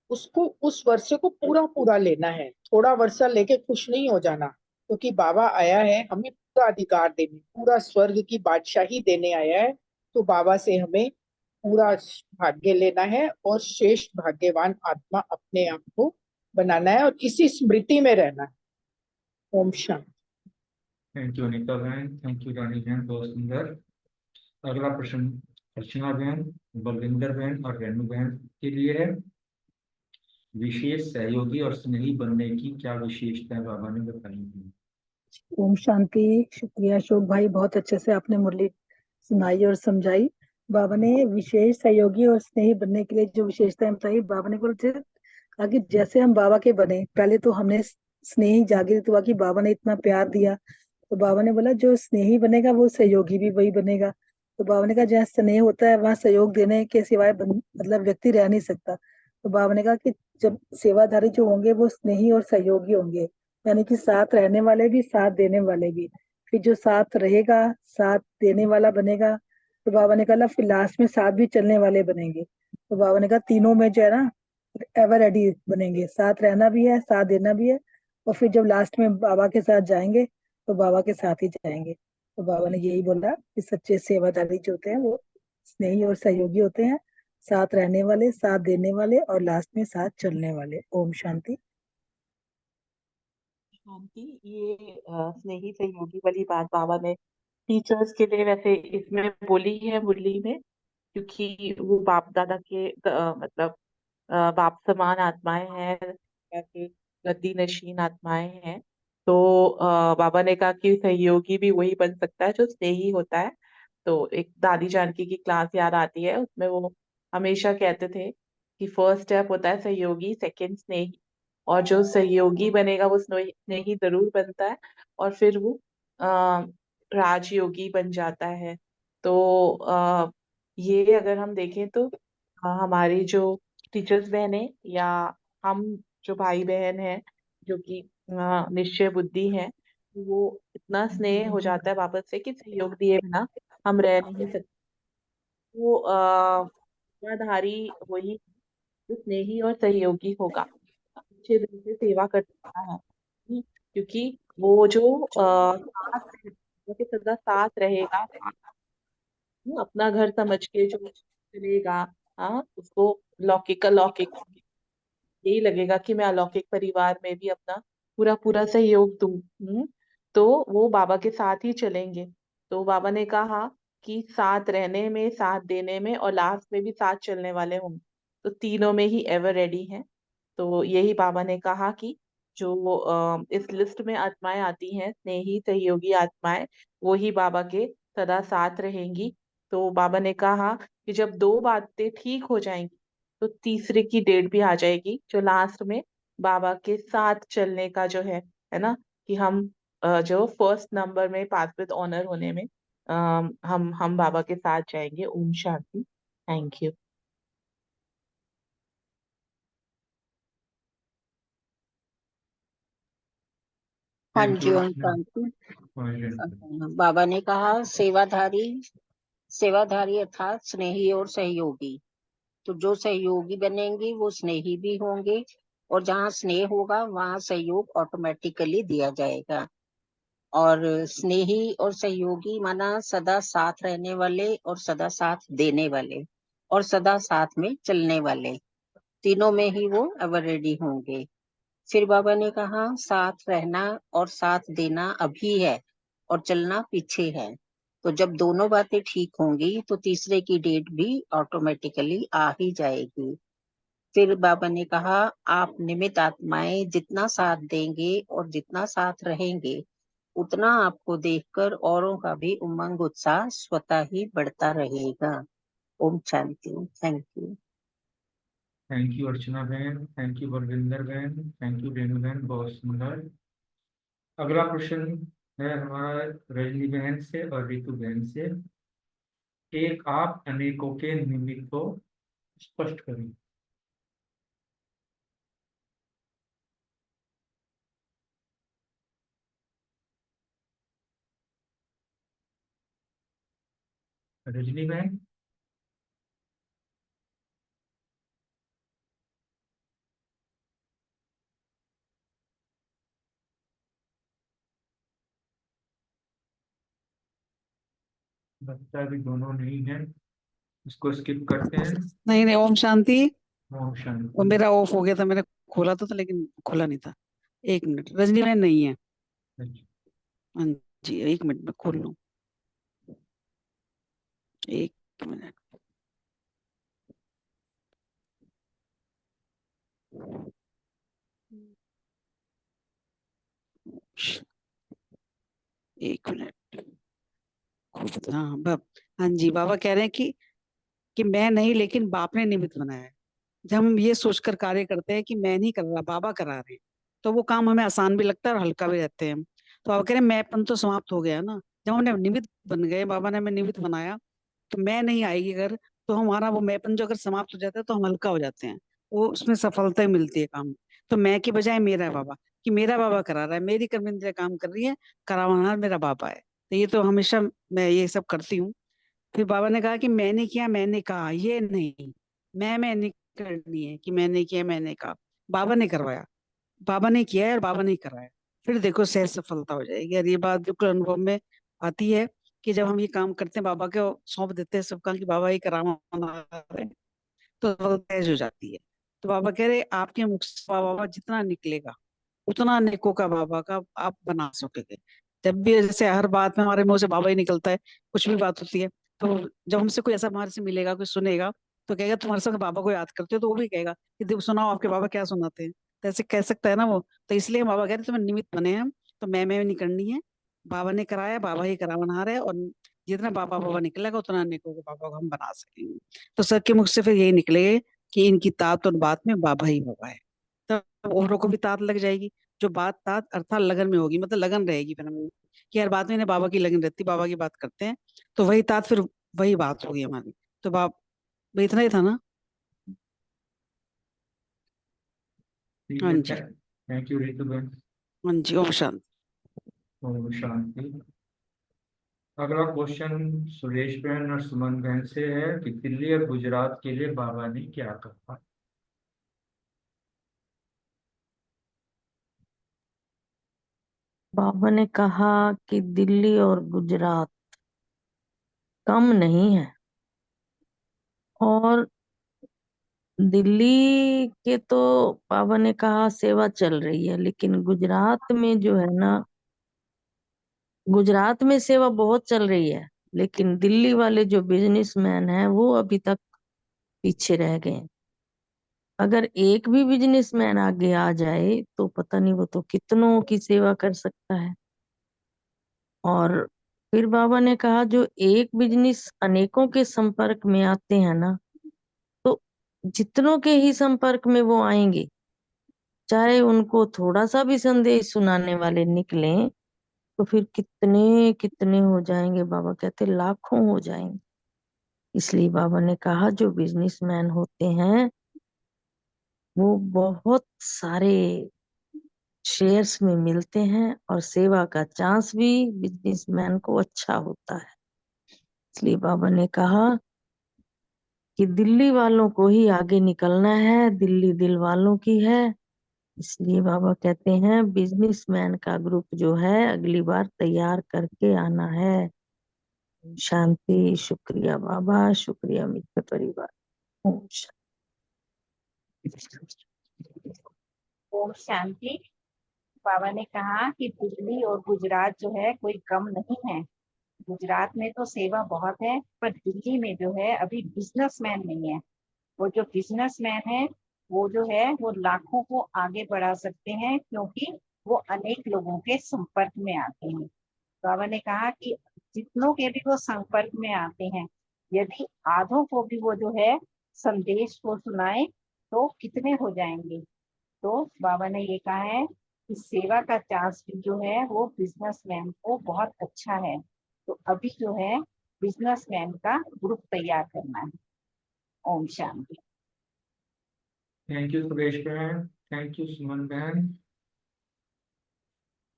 उसको, उस वर्षे को पूरा पूरा लेना है, थोड़ा वर्षा लेके खुश नहीं हो जाना, क्योंकि बाबा आया है हमें पूरा अधिकार देने, पूरा स्वर्ग की बादशाही देने आया है। तो बाबा से हमें पूरा भाग्य लेना है और श्रेष्ठ भाग्यवान आत्मा अपने आप को बनाना है और इसी स्मृति में रहना है। ओम शांति। थैंक यू अनिता बहन, थैंक यू रानी बहन, बहुत सुंदर। अगला प्रश्न अर्चना बहन, बलविंदर बहन और रेणु बहन के लिए है। विशेष सहयोगी और स्नेही बनने की क्या विशेषताएं बाबा ने बताई हैं? ओम शांति। शुक्रिया अशोक भाई, बहुत अच्छे से आपने मुरली सुनाई और समझाई। बाबा ने विशेष सहयोगी और स्नेही बनने के लिए जो विशेषताएं बताई, बाबा ने बोलते कहा कि जैसे हम बाबा के बने, पहले तो हमने स्नेही जागृत हुआ कि बाबा ने इतना प्यार दिया, तो बाबा ने बोला जो स्नेही बनेगा वो सहयोगी भी वही बनेगा। तो बाबा ने कहा जहाँ स्नेह होता है वहाँ सहयोग देने के सिवाय मतलब व्यक्ति रह नहीं सकता। तो बाबा ने कहा कि जब सेवाधारी जो होंगे वो स्नेही और सहयोगी होंगे, यानी कि साथ रहने वाले भी साथ देने वाले भी। फिर जो साथ रहेगा साथ देने वाला बनेगा, तो बाबा ने कहा फिर लास्ट में साथ भी चलने वाले बनेंगे। तो बाबा ने कहा तीनों में जो है ना एवर रेडी बनेंगे, साथ रहना भी है साथ देना भी है, और फिर जब लास्ट में बाबा के साथ जाएंगे तो बाबा के साथ ही जाएंगे। तो बाबा ने यही बोला कि सच्चे सेवादारी जो होते हैं वो स्नेही और सहयोगी होते हैं, साथ रहने वाले साथ देने वाले और लास्ट में साथ चलने वाले। ओम शांति। शांति। ये स्नेही सहयोगी वाली बात बाबा ने टीचर्स के लिए वैसे इसमें बोली है मुरली में, क्योंकि वो बाप दादा के मतलब बाप समान आत्माएं हैं, ऐसे गद्दी नशीन आत्माएं हैं। तो बाबा ने कहा कि सहयोगी भी वही बन सकता है जो स्नेही होता है। तो एक दादी जानकी की क्लास याद आती है, उसमें वो हमेशा कहते थे कि फर्स्ट स्टेप होता है सहयोगी, सेकंड स्नेही, और जो सहयोगी बनेगा वो स्नेही जरूर बनता है और फिर वो राजयोगी बन जाता है। तो ये अगर हम देखें तो हमारी जो टीचर्स बहनें या हम जो भाई बहन हैं जो कि निश्चय बुद्धि हैं, वो इतना स्नेह हो जाता है वापस से कि सहयोग दिए बिना हम रह नहीं सकते। वो सेवाधारी वही जो स्नेही और सहयोगी होगा, अच्छे दिल से सेवा कर सकता है। क्योंकि वो जो वो के सदा साथ रहेगा, वो अपना घर समझ के जो चलेगा, हाँ उसको लौकिक अलौकिक यही लगेगा कि मैं अलौकिक परिवार में भी अपना पूरा पूरा सहयोग दूं। तो वो बाबा के साथ ही चलेंगे। तो बाबा ने कहा कि साथ रहने में साथ देने में और लास्ट में भी साथ चलने वाले होंगे, तो तीनों में ही एवर रेडी हैं। तो यही बाबा ने कहा कि जो इस लिस्ट में आत्माएं आती हैं, स्नेही सहयोगी आत्माएं, वो ही बाबा के सदा साथ रहेंगी। तो बाबा ने कहा कि जब दो बातें ठीक हो जाएंगी तो तीसरे की डेट भी आ जाएगी, जो लास्ट में बाबा के साथ चलने का जो है ना, कि हम जो फर्स्ट नंबर में पास विद ऑनर होने में हम बाबा के साथ जाएंगे। ओम शांति। Thank you. हाँ थैंक जी, यू ओम अर्चना। शांति। हाँ, बाबा ने कहा सेवाधारी अर्थात स्नेही और सहयोगी। तो जो सहयोगी बनेंगे वो स्नेही भी होंगे, और जहाँ स्नेह होगा वहाँ सहयोग ऑटोमेटिकली दिया जाएगा। और स्नेही और सहयोगी माना सदा साथ रहने वाले और सदा साथ देने वाले और सदा साथ में चलने वाले, तीनों में ही वो एवर रेडी होंगे। फिर बाबा ने कहा साथ रहना और साथ देना अभी है और चलना पीछे है। तो जब दोनों बातें ठीक होंगी तो तीसरे की डेट भी ऑटोमेटिकली आ ही जाएगी। फिर बाबा ने कहा आप निमित्त आत्माएं जितना साथ देंगे और जितना साथ रहेंगे, उतना आपको देखकर औरों का भी उमंग उत्साह स्वतः ही बढ़ता रहेगा। Om Shanti. Thank you. Thank you Archana बहन, थैंक यू बलविंदर बहन, थैंक यू रेणु बहन, बहुत सुंदर। अगला प्रश्न है हमारा रजनी बहन से और रितु बहन से। एक आप अनेकों के निमित्त को स्पष्ट करें। रजनी बहन। लगता है अभी दोनों नहीं है, इसको स्किप करते हैं। नहीं नहीं, ओम शांति। ओम वो शांति। मेरा ऑफ हो गया था, मैंने खोला तो था लेकिन खुला नहीं था। एक मिनट, रजनी बहन नहीं है। हाँ जी, एक मिनट में खोल लूँ। एक मिनट। एक मिनट। हाँ हाँ जी, बाबा कह रहे हैं कि मैं नहीं लेकिन बाप ने निमित्त बनाया है। जब हम ये सोचकर कार्य करते हैं कि मैं नहीं कर रहा, बाबा करा रहे हैं, तो वो काम हमें आसान भी लगता है और हल्का भी रहते हैं हम। तो बाबा कह रहे हैं मैंपन तो समाप्त हो गया ना। जब हमने निमित्त बन गए, बाबा ने हमें निमित्त बनाया, तो मैं नहीं आएगी अगर, तो हमारा वो मैंपन जो अगर समाप्त हो जाता है तो हम हल्का हो जाते हैं। वो उसमें सफलता ही मिलती है काम। तो मैं की बजाय मेरा है बाबा, कि मेरा बाबा करा रहा है, मेरी कर्म इंद्रियां काम कर रही है, करावाना मेरा बाबा है। तो ये तो हमेशा मैं ये सब करती हूँ। फिर बाबा ने कहा कि मैंने किया मैंने कहा, ये नहीं, मैं नहीं करनी है कि मैंने किया मैंने कहा। बाबा ने करवाया, बाबा ने किया है और बाबा ने कराया। फिर देखो सहज सफलता हो जाएगी। और ये बात बिल्कुल अनुभव में आती है कि जब हम ये काम करते हैं, बाबा को सौंप देते हैं सब काम कि बाबा ये कराना, तो सहज हो जाती है। तो बाबा कह रहे आपके मुख से बाबा जितना निकलेगा उतना नेको का बाबा का आप बना सकोगे। जब भी जैसे हर बात में हमारे मुंह से बाबा ही निकलता है, कुछ भी बात होती है, तो जब हमसे कोई ऐसा हमारे से मिलेगा, कोई सुनेगा, तो कहेगा तुम्हारे संग बाबा को याद करते हो, तो वो भी कहेगा कि देखो सुनाओ आपके बाबा क्या सुनाते हैं। तो ऐसे कह सकता है ना वो। तो इसलिए बाबा कह रहे तुम्हें निमित्त बने हैं, तो मैं नहीं करनी है। बाबा ने कराया, बाबा ही करावनहार है, और जितना बाबा बाबा निकलेगा उतना अनेकों को बाबा को हम बना सकेंगे। तो सर के मुख से फिर यही निकलेगा कि इनकी तात और बात में बाबा ही बाबा है। तब औरों को भी तात लग जाएगी। जो बात तात अर्थात लगन में होगी, मतलब लगन रहेगी फिर हमें कि हर बात में इन्हें बाबा की लगन रहती, बाबा की बात करते हैं, तो वही तात फिर वही बात होगी हमारी। तो बाप इतना ही था ना। ठीक हाँ है, जी। थैंक यू रितु बहन। हाँ जी, ओम शांति। ओम शांति। अगला क्वेश्चन सुरेश बहन और सुमन बहन से है कि दिल्ली और गुजरात के लिए बाबा ने क्या कहा। बाबा ने कहा कि दिल्ली और गुजरात कम नहीं है, और दिल्ली के तो बाबा ने कहा सेवा चल रही है, लेकिन गुजरात में जो है ना, गुजरात में सेवा बहुत चल रही है, लेकिन दिल्ली वाले जो बिजनेसमैन हैं वो अभी तक पीछे रह गए हैं। अगर एक भी बिजनेसमैन आगे आ जाए तो पता नहीं वो तो कितनों की सेवा कर सकता है। और फिर बाबा ने कहा जो एक बिजनेस अनेकों के संपर्क में आते हैं ना, तो जितनों के ही संपर्क में वो आएंगे, चाहे उनको थोड़ा सा भी संदेश सुनाने वाले निकलें, तो फिर कितने कितने हो जाएंगे। बाबा कहते लाखों हो जाएंगे। इसलिए बाबा ने कहा जो बिजनेसमैन होते हैं वो बहुत सारे शेयर्स में मिलते हैं और सेवा का चांस भी बिजनेसमैन को अच्छा होता है। इसलिए बाबा ने कहा कि दिल्ली वालों को ही आगे निकलना है, दिल्ली दिल वालों की है। इसलिए बाबा कहते हैं बिजनेसमैन का ग्रुप जो है अगली बार तैयार करके आना है। शांति। शुक्रिया बाबा, शुक्रिया मित्र परिवार। ओम ओम शांति। बाबा ने कहा कि दिल्ली और गुजरात जो है कोई कम नहीं है। गुजरात में तो सेवा बहुत है, पर दिल्ली में जो है अभी बिजनेसमैन नहीं है। वो जो बिजनेसमैन है वो जो है वो लाखों को आगे बढ़ा सकते हैं, क्योंकि वो अनेक लोगों के संपर्क में आते हैं। बाबा ने कहा कि जितनों के भी वो संपर्क में आते हैं, यदि आधों को भी वो जो है संदेश को सुनाए तो कितने हो जाएंगे। तो बाबा ने ये कहा है कि सेवा का चांस भी जो है वो बिजनेसमैन को बहुत अच्छा है। तो अभी जो है बिजनेसमैन का ग्रुप तैयार करना है। ओम शांति। थैंक यू सुरेश बहन, थैंक यू सुमन बहन।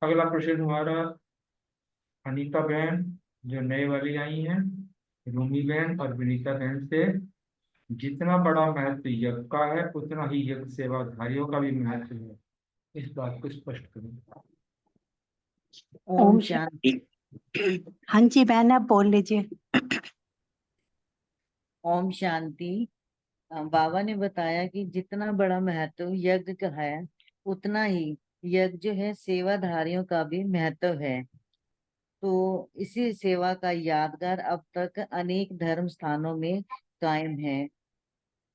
अगला प्रश्न हमारा अनीता बहन जो नए वाली आई हैं, रूमी बहन और विनीता बहन से। जितना बड़ा महत्व यज्ञ का है उतना ही यज्ञ सेवाधारियों का भी महत्व है, इस बात को स्पष्ट करें। ओम शांति। हाँ जी बहन, आप बोल लीजिए। ओम शांति। बाबा ने बताया कि जितना बड़ा महत्व यज्ञ का है उतना ही यज्ञ जो है सेवाधारियों का भी महत्व है। तो इसी सेवा का यादगार अब तक अनेक धर्म स्थानों में कायम है।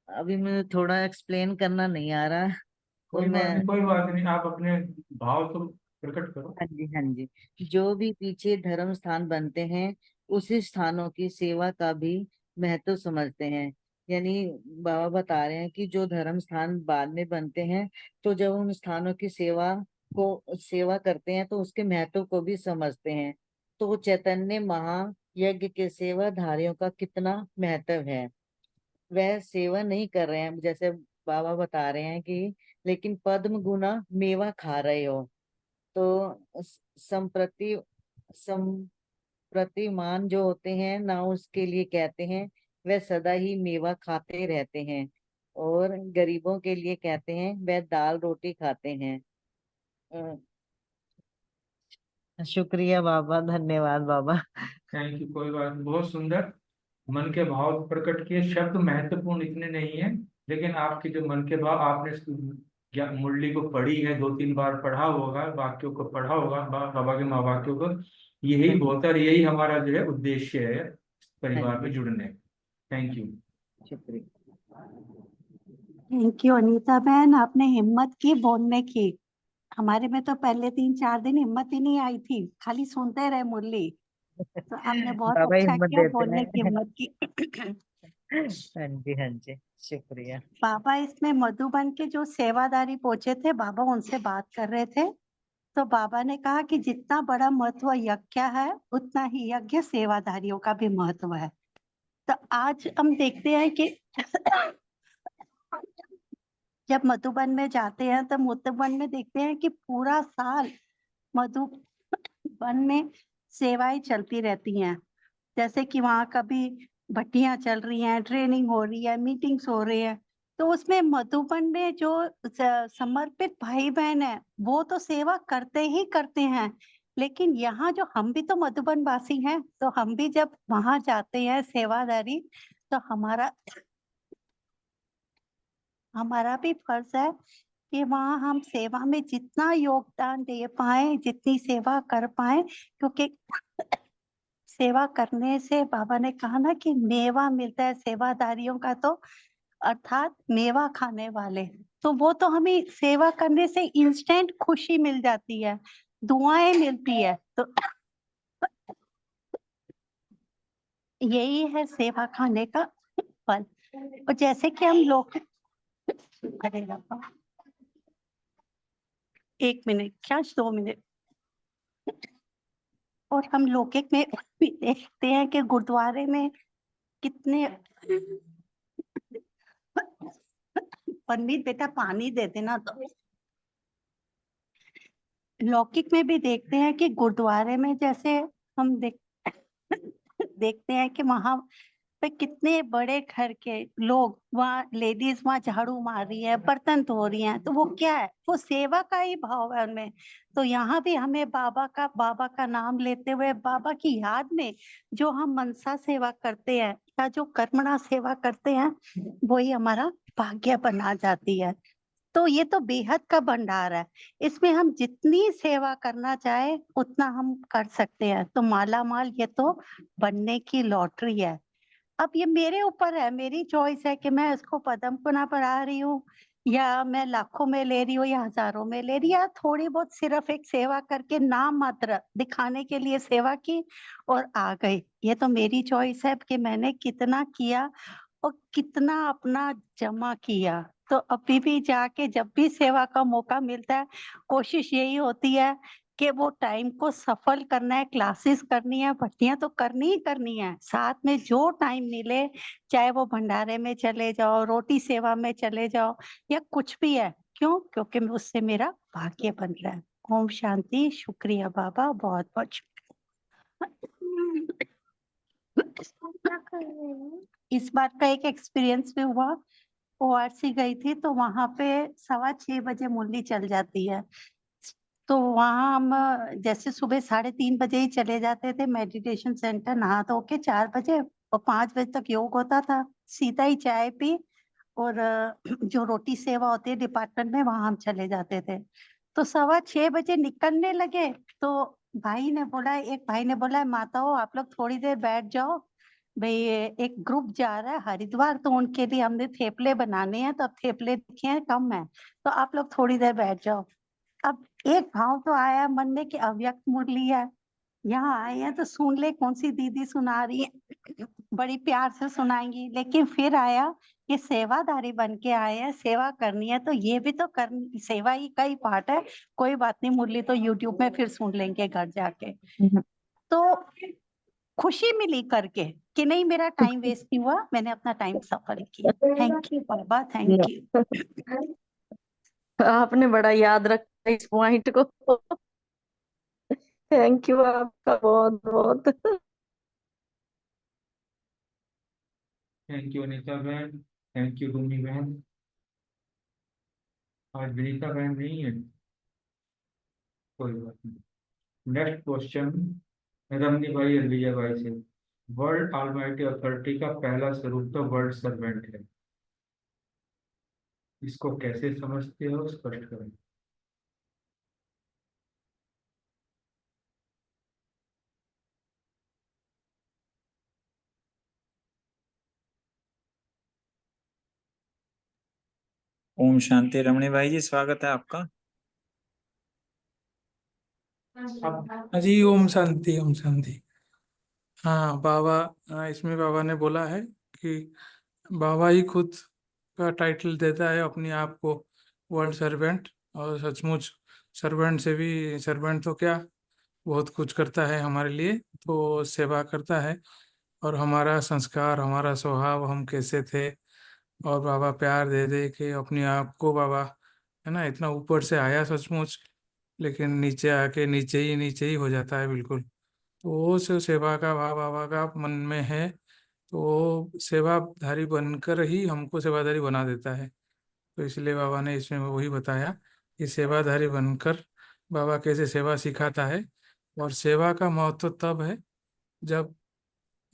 अभी मुझे थोड़ा एक्सप्लेन करना नहीं आ रहा, तो कोई मैं। बात नहीं, कोई बात नहीं, आप अपने भाव तो प्रकट करो। हाँ जी, हाँ जी। जो भी पीछे धर्म स्थान बनते हैं उसी स्थानों की सेवा का भी महत्व समझते हैं। यानी बाबा बता रहे हैं कि जो धर्म स्थान बाद में बनते हैं, तो जब उन स्थानों की सेवा करते हैं तो उसके महत्व को भी समझते हैं। तो चैतन्य महायज्ञ के सेवाधारियों का कितना महत्व है। वह सेवा नहीं कर रहे हैं जैसे बाबा बता रहे हैं कि, लेकिन पद्म गुना मेवा खा रहे हो। तो संप्रतिमान जो होते हैं ना, उसके लिए कहते हैं वह सदा ही मेवा खाते रहते हैं। और गरीबों के लिए कहते हैं वह दाल रोटी खाते हैं। शुक्रिया बाबा, धन्यवाद बाबा। थैंक यू, कोई बात नहीं, बहुत सुंदर मन के भाव प्रकट किए। शब्द महत्वपूर्ण इतने नहीं है, लेकिन आपके जो मन के भाव, आपने मुरली को पढ़ी है, 2-3 बार पढ़ा होगा, वाक्यों को पढ़ा होगा, बाबा के महावाक्यों को। यही बहुत है, यही हमारा जो है उद्देश्य है परिवार में जुड़ने। Thank you. शुक्रिया। थैंक यू अनीता बहन, आपने हिम्मत की बोलने की। हमारे में तो पहले 3-4 दिन हिम्मत ही नहीं आई थी, खाली सुनते रहे मुरली। तो आपने बहुत बाबा अच्छा हिम्मत किया, देते बोलने की हैं। हिम्मत की। हाँ जी, हाँ जी, शुक्रिया। बाबा इसमें मधुबन के जो सेवादारी पहुंचे थे, बाबा उनसे बात कर रहे थे। तो बाबा ने कहा कि जितना बड़ा महत्व यज्ञ है उतना ही यज्ञ सेवादारियों का भी महत्व है। तो आज हम देखते हैं कि जब मधुबन में जाते हैं तो मधुबन में देखते हैं कि पूरा साल मधुबन में सेवाएं चलती रहती हैं। जैसे कि वहाँ कभी भट्टियां चल रही हैं, ट्रेनिंग हो रही है, मीटिंग्स हो रही है। तो उसमें मधुबन में जो समर्पित भाई बहन है वो तो सेवा करते ही करते हैं। लेकिन यहाँ जो हम भी तो मधुबन वासी हैं, तो हम भी जब वहां जाते हैं सेवादारी, तो हमारा भी फर्ज है कि वहाँ हम सेवा में जितना योगदान दे पाए, जितनी सेवा कर पाए। क्योंकि सेवा करने से बाबा ने कहा ना कि मेवा मिलता है सेवादारियों का, तो अर्थात मेवा खाने वाले। तो वो तो हमें सेवा करने से इंस्टेंट खुशी मिल जाती है, दुआएं मिलती है। तो यही है सेवा खाने का फल। और जैसे कि हम लोग, अरे बाबा, 1 मिनट, क्या 2 मिनट। और हम लौकिक में भी देखते हैं कि गुरुद्वारे में कितने, पंडित बेटा पानी दे देना। तो लौकिक में भी देखते हैं कि गुरुद्वारे में जैसे हम देखते हैं कि वहां पे कितने बड़े घर के लोग, वहाँ लेडीज वहाँ झाड़ू मार रही है, बर्तन धो रही हैं। तो वो क्या है, वो सेवा का ही भाव है उनमें। तो यहाँ भी हमें बाबा का नाम लेते हुए, बाबा की याद में जो हम मनसा सेवा करते हैं या जो कर्मणा सेवा करते हैं, वही हमारा भाग्य बना जाती है। तो ये तो बेहद का भंडार है, इसमें हम जितनी सेवा करना चाहे उतना हम कर सकते हैं। तो माला माल ये तो बनने की लॉटरी है। अब ये मेरे ऊपर है, मेरी चॉइस है कि मैं इसको पदम पुना पढ़ा रही हूँ, या मैं लाखों में ले रही हूँ, या हजारों में ले रही हूँ, या थोड़ी बहुत सिर्फ एक सेवा करके नाम मात्र दिखाने के लिए सेवा की और आ गई। ये तो मेरी चॉइस है कि मैंने कितना किया और कितना अपना जमा किया। तो अभी भी जाके जब भी सेवा का मौका मिलता है, कोशिश यही होती है कि वो टाइम को सफल करना है, क्लासेस करनी है, भट्टियां तो करनी ही करनी है, साथ में जो टाइम मिले, चाहे वो भंडारे में चले जाओ, रोटी सेवा में चले जाओ, या कुछ भी है। क्यों? क्योंकि उससे मेरा भाग्य बन रहा है। ओम शांति। शुक्रिया बाबा, बहुत बहुत इस बार का एक एक्सपीरियंस भी हुआ। ओआरसी गई थी तो वहां पे 6:15 मुरली चल जाती है। तो वहां हम जैसे सुबह 3:30 बजे ही चले जाते थे मेडिटेशन सेंटर, नहा धो के 4 बजे, और 5 बजे तक योग होता था। सीधा ही चाय पी और जो रोटी सेवा होती है डिपार्टमेंट में, वहां हम चले जाते थे। तो 6:15 निकलने लगे तो एक भाई ने बोला, माताओं आप लोग थोड़ी देर बैठ जाओ, भाई एक ग्रुप जा रहा है हरिद्वार, तो उनके लिए हमने थेपले बनाने हैं, तो अब थेपले दिखे हैं कम है, तो आप लोग थोड़ी देर बैठ जाओ। अब एक भाव तो आया मन में कि अव्यक्त मुरली है, यहाँ आए हैं तो सुन ले, कौन सी दीदी सुना रही है, बड़ी प्यार से सुनाएंगी। लेकिन फिर आया कि सेवादारी बन के आए हैं, सेवा करनी है, तो ये भी तो सेवा ही का ही पार्ट है। कोई बात नहीं, मुरली तो यूट्यूब में फिर सुन लेंगे घर जाके। तो खुशी मिली करके कि नहीं मेरा टाइम वेस्ट नहीं हुआ, मैंने अपना टाइम सफल किया। Thank you Baba, thank you. आपने बड़ा याद रखा इस पॉइंट को। थैंक यू आपका बहुत बहुत। थैंक यू अनीता बहन, थैंक यू रूमी बहन। आज विनीता बहन नहीं है, कोई बात नहीं। नेक्स्ट क्वेश्चन रमनी भाई और विजय भाई से। वर्ल्ड ऑलमाइटी अथॉरिटी का पहला स्वरूप तो वर्ल्ड सर्वेंट है, इसको कैसे समझते हो, स्पष्ट करें। ओम शांति। रमणी भाई जी स्वागत है आपका। जी ओम शांति, ओम शांति। हाँ बाबा, इसमें बाबा ने बोला है कि बाबा ही खुद का टाइटल देता है अपने आप को वर्ल्ड सर्वेंट, और सचमुच सर्वेंट से भी सर्वेंट तो क्या बहुत कुछ करता है हमारे लिए, तो सेवा करता है। और हमारा संस्कार, हमारा स्वभाव, हम कैसे थे, और बाबा प्यार दे दे के अपने आप को, बाबा है ना, इतना ऊपर से आया सचमुच, लेकिन नीचे आके नीचे ही हो जाता है बिल्कुल। तो वो सेवा का भाव बाबा का मन में है, तो वो सेवाधारी बनकर ही हमको सेवाधारी बना देता है। तो इसलिए बाबा ने इसमें वही बताया कि सेवाधारी बनकर बाबा कैसे सेवा सिखाता है। और सेवा का महत्व तब है जब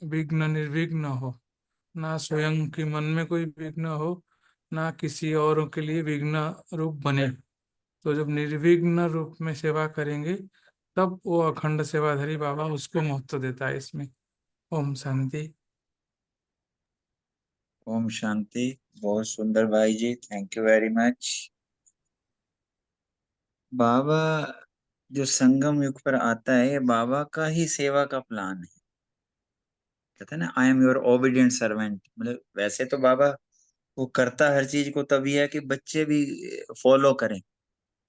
विघ्न निर्विघ्न हो, ना स्वयं के मन में कोई विघ्न हो, ना किसी और के लिए विघ्न रूप बने। तो जब निर्विघ्न रूप में सेवा करेंगे तब वो अखंड सेवाधारी बाबा उसको महत्व देता है इसमें। ओम शांति। ओम शांति। बहुत सुंदर भाई जी, थैंक यू वेरी मच। बाबा जो संगम युग पर आता है, ये बाबा का ही सेवा का प्लान है। कहते हैं ना, I am your obedient servant. मतलब वैसे तो बाबा वो करता हर चीज को तभी है कि बच्चे भी फॉलो करें।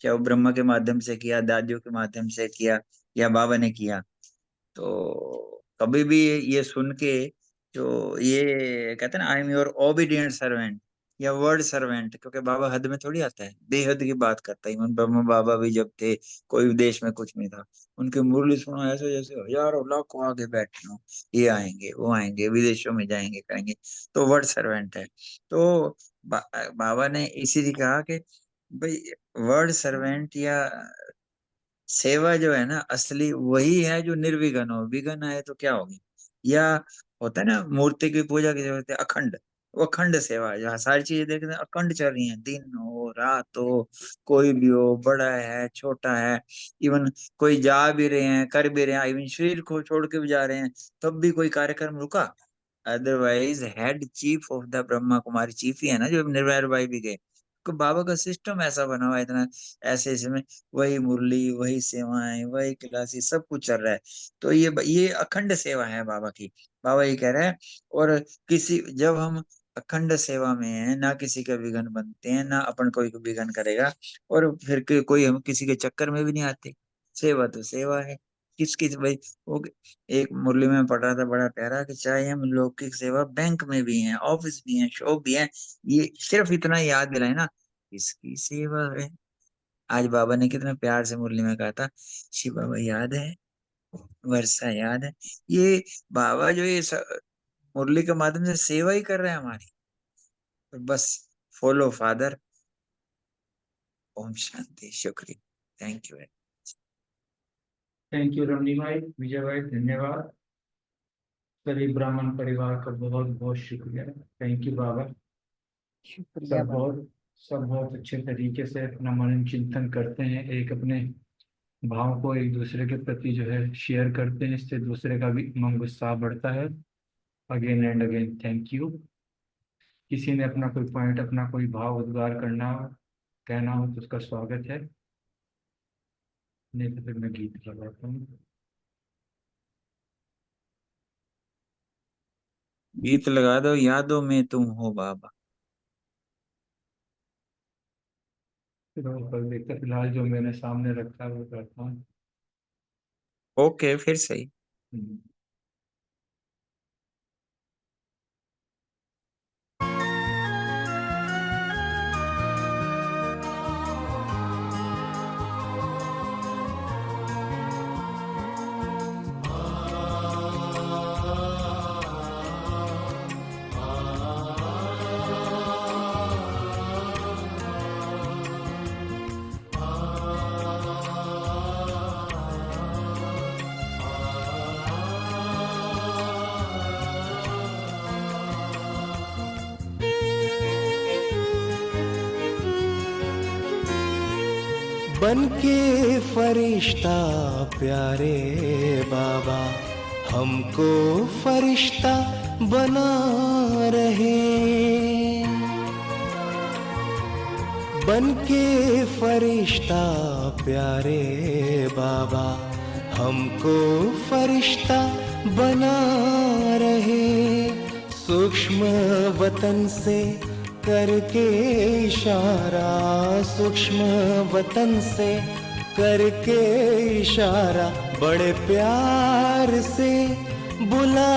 चाहे वो ब्रह्मा के माध्यम से किया, दादियों के माध्यम से किया, या बाबा ने किया, तो कभी भी ये सुन के जो ये कहते हैं ना, I am your obedient servant या वर्ड सर्वेंट, क्योंकि बाबा हद में थोड़ी आता है, बेहद की बात करता है। इवन ब्रह्मा बाबा भी जब थे, कोई देश में कुछ नहीं था, उनकी मुरली सुनो ऐसे जैसे हजारों लाखों आगे बैठे हो, ये आएंगे वो आएंगे, विदेशों में जाएंगे करेंगे, तो वर्ड सर्वेंट है। तो बाबा ने इसीलिए कहा कि भाई वर्ड सर्वेंट या सेवा जो है ना, असली वही है जो निर्विघ्न हो। विघ्न आए तो क्या होगी? या होता है ना, मूर्ति की पूजा की जरूरत है अखंड, वो अखंड सेवा है, जहाँ सारी चीजें देखते हैं अखंड चल रही हैं, दिन हो रात हो, कोई भी हो, बड़ा है छोटा है, इवन कोई जा भी रहे हैं, कर भी रहे हैं, इवन शरीर को छोड़ के भी जा रहे हैं, तब भी कोई कार्यक्रम रुका? Otherwise head chief of the Brahma Kumari chief ही है ना, जो निर्भय भाई भी गए। तो बाबा का सिस्टम ऐसा बना हुआ है इतना, ऐसे इसमें वही मुरली, वही सेवाएं, वही क्लासेस, सब कुछ चल रहा है। तो ये अखंड सेवा है बाबा की। बाबा ये कह रहे हैं, और किसी जब हम अखंड सेवा में हैं, ना किसी का विघ्न बनते हैं, ना अपन कोई को विघ्न करेगा, और फिर कोई हम किसी के चक्कर में भी नहीं आते। सेवा तो सेवा है। किसकी भाई, वो एक मुरली में पढ़ रहा था, बड़ा प्यारा, कि चाहे हम लौकिक सेवा बैंक में भी हैं, ऑफिस भी हैं, शॉप भी हैं, ये सिर्फ इतना याद दिलाए ना, इसकी सेवा है। आज बाबा ने कितना प्यार से मुरली में कहा था, शिव बाबा याद है, वर्षा याद है। ये बाबा जो ये मुरली के माध्यम से सेवा ही कर रहे हैं हमारी। तो बस फॉलो फादर। ओम शांति, शुक्रिया, थैंक यू। थैंक यू रमनी भाई, विजय भाई, धन्यवाद। सभी ब्राह्मण परिवार का बहुत बहुत शुक्रिया। थैंक यू बाबा। शुक्रिया बाबा। सब बहुत अच्छे तरीके से अपना मनन चिंतन करते हैं, एक अपने भाव को एक दूसरे के प्रति जो है शेयर करते हैं, इससे दूसरे का भी उमंग उत्साह बढ़ता है। Again and again thank you. किसी ने अपना कोई पॉइंट, अपना कोई भाव उद्गार करना हो, कहना हो, तो उसका स्वागत है। नहीं तो फिर मैं गीत लगाता हूँ। गीत लगा दो, यादों में तुम हो बाबा। फिर देखते, फिलहाल जो मैंने सामने रखा है वो करता हूँ। ओके, फिर सही। बन के फरिश्ता प्यारे बाबा, हमको फरिश्ता बना रहे। बन के फरिश्ता प्यारे बाबा, हमको फरिश्ता बना रहे। सूक्ष्म वतन से करके इशारा, सूक्ष्म वतन से करके इशारा, बड़े प्यार से बुला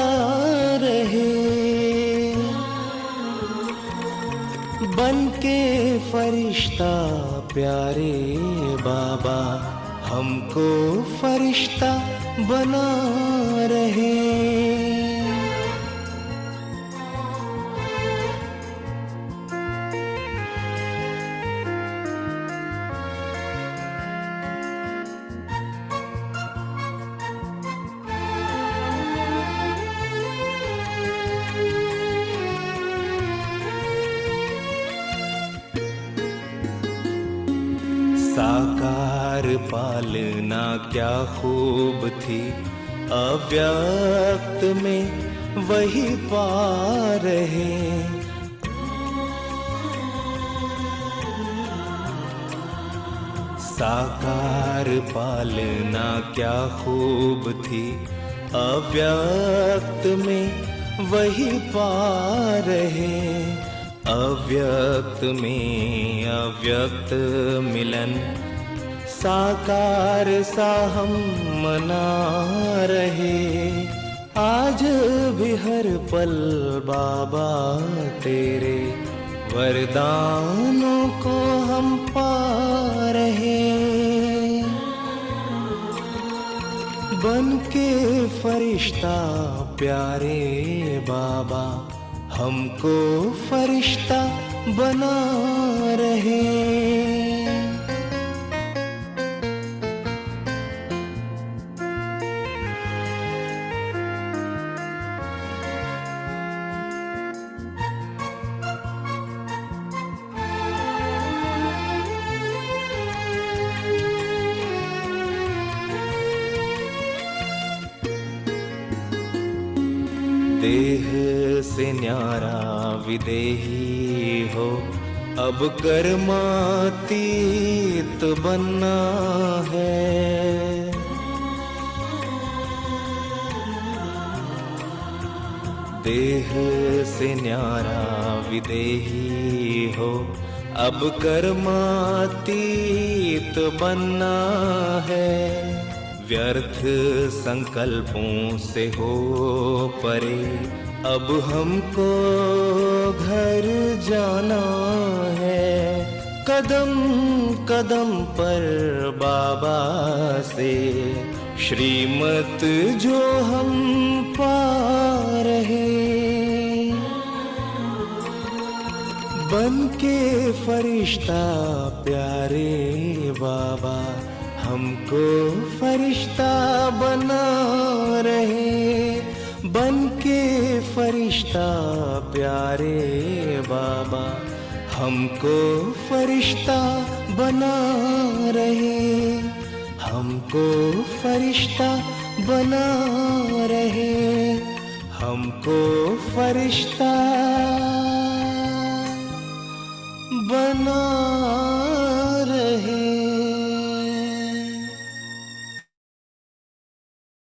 रहे। बन के फरिश्ता प्यारे बाबा, हमको फरिश्ता बना रहे। साकार पालना क्या खूब थी, अव्यक्त में वही पा रहे। साकार पालना क्या खूब थी, अव्यक्त में वही पा रहे, अव्यक्त में अव्यक्त मिलन, साकार सा हम मना रहे। आज भी हर पल बाबा तेरे वरदानों को हम पा रहे, बन के फरिश्ता प्यारे बाबा हमको फरिश्ता बना रहे। देह से न्यारा विदेही हो, अब कर्मातीत बनना है। देह से न्यारा विदेही हो, अब कर्मातीत बनना है। व्यर्थ संकल्पों से हो परे, अब हमको घर जाना है। कदम कदम पर बाबा से श्रीमत जो हम पा रहे, बन के फरिश्ता प्यारे बाबा हमको फरिश्ता बना रहे। बन के फरिश्ता प्यारे बाबा हमको फरिश्ता बना रहे, हमको फरिश्ता बना रहे, हमको फरिश्ता बना रहे।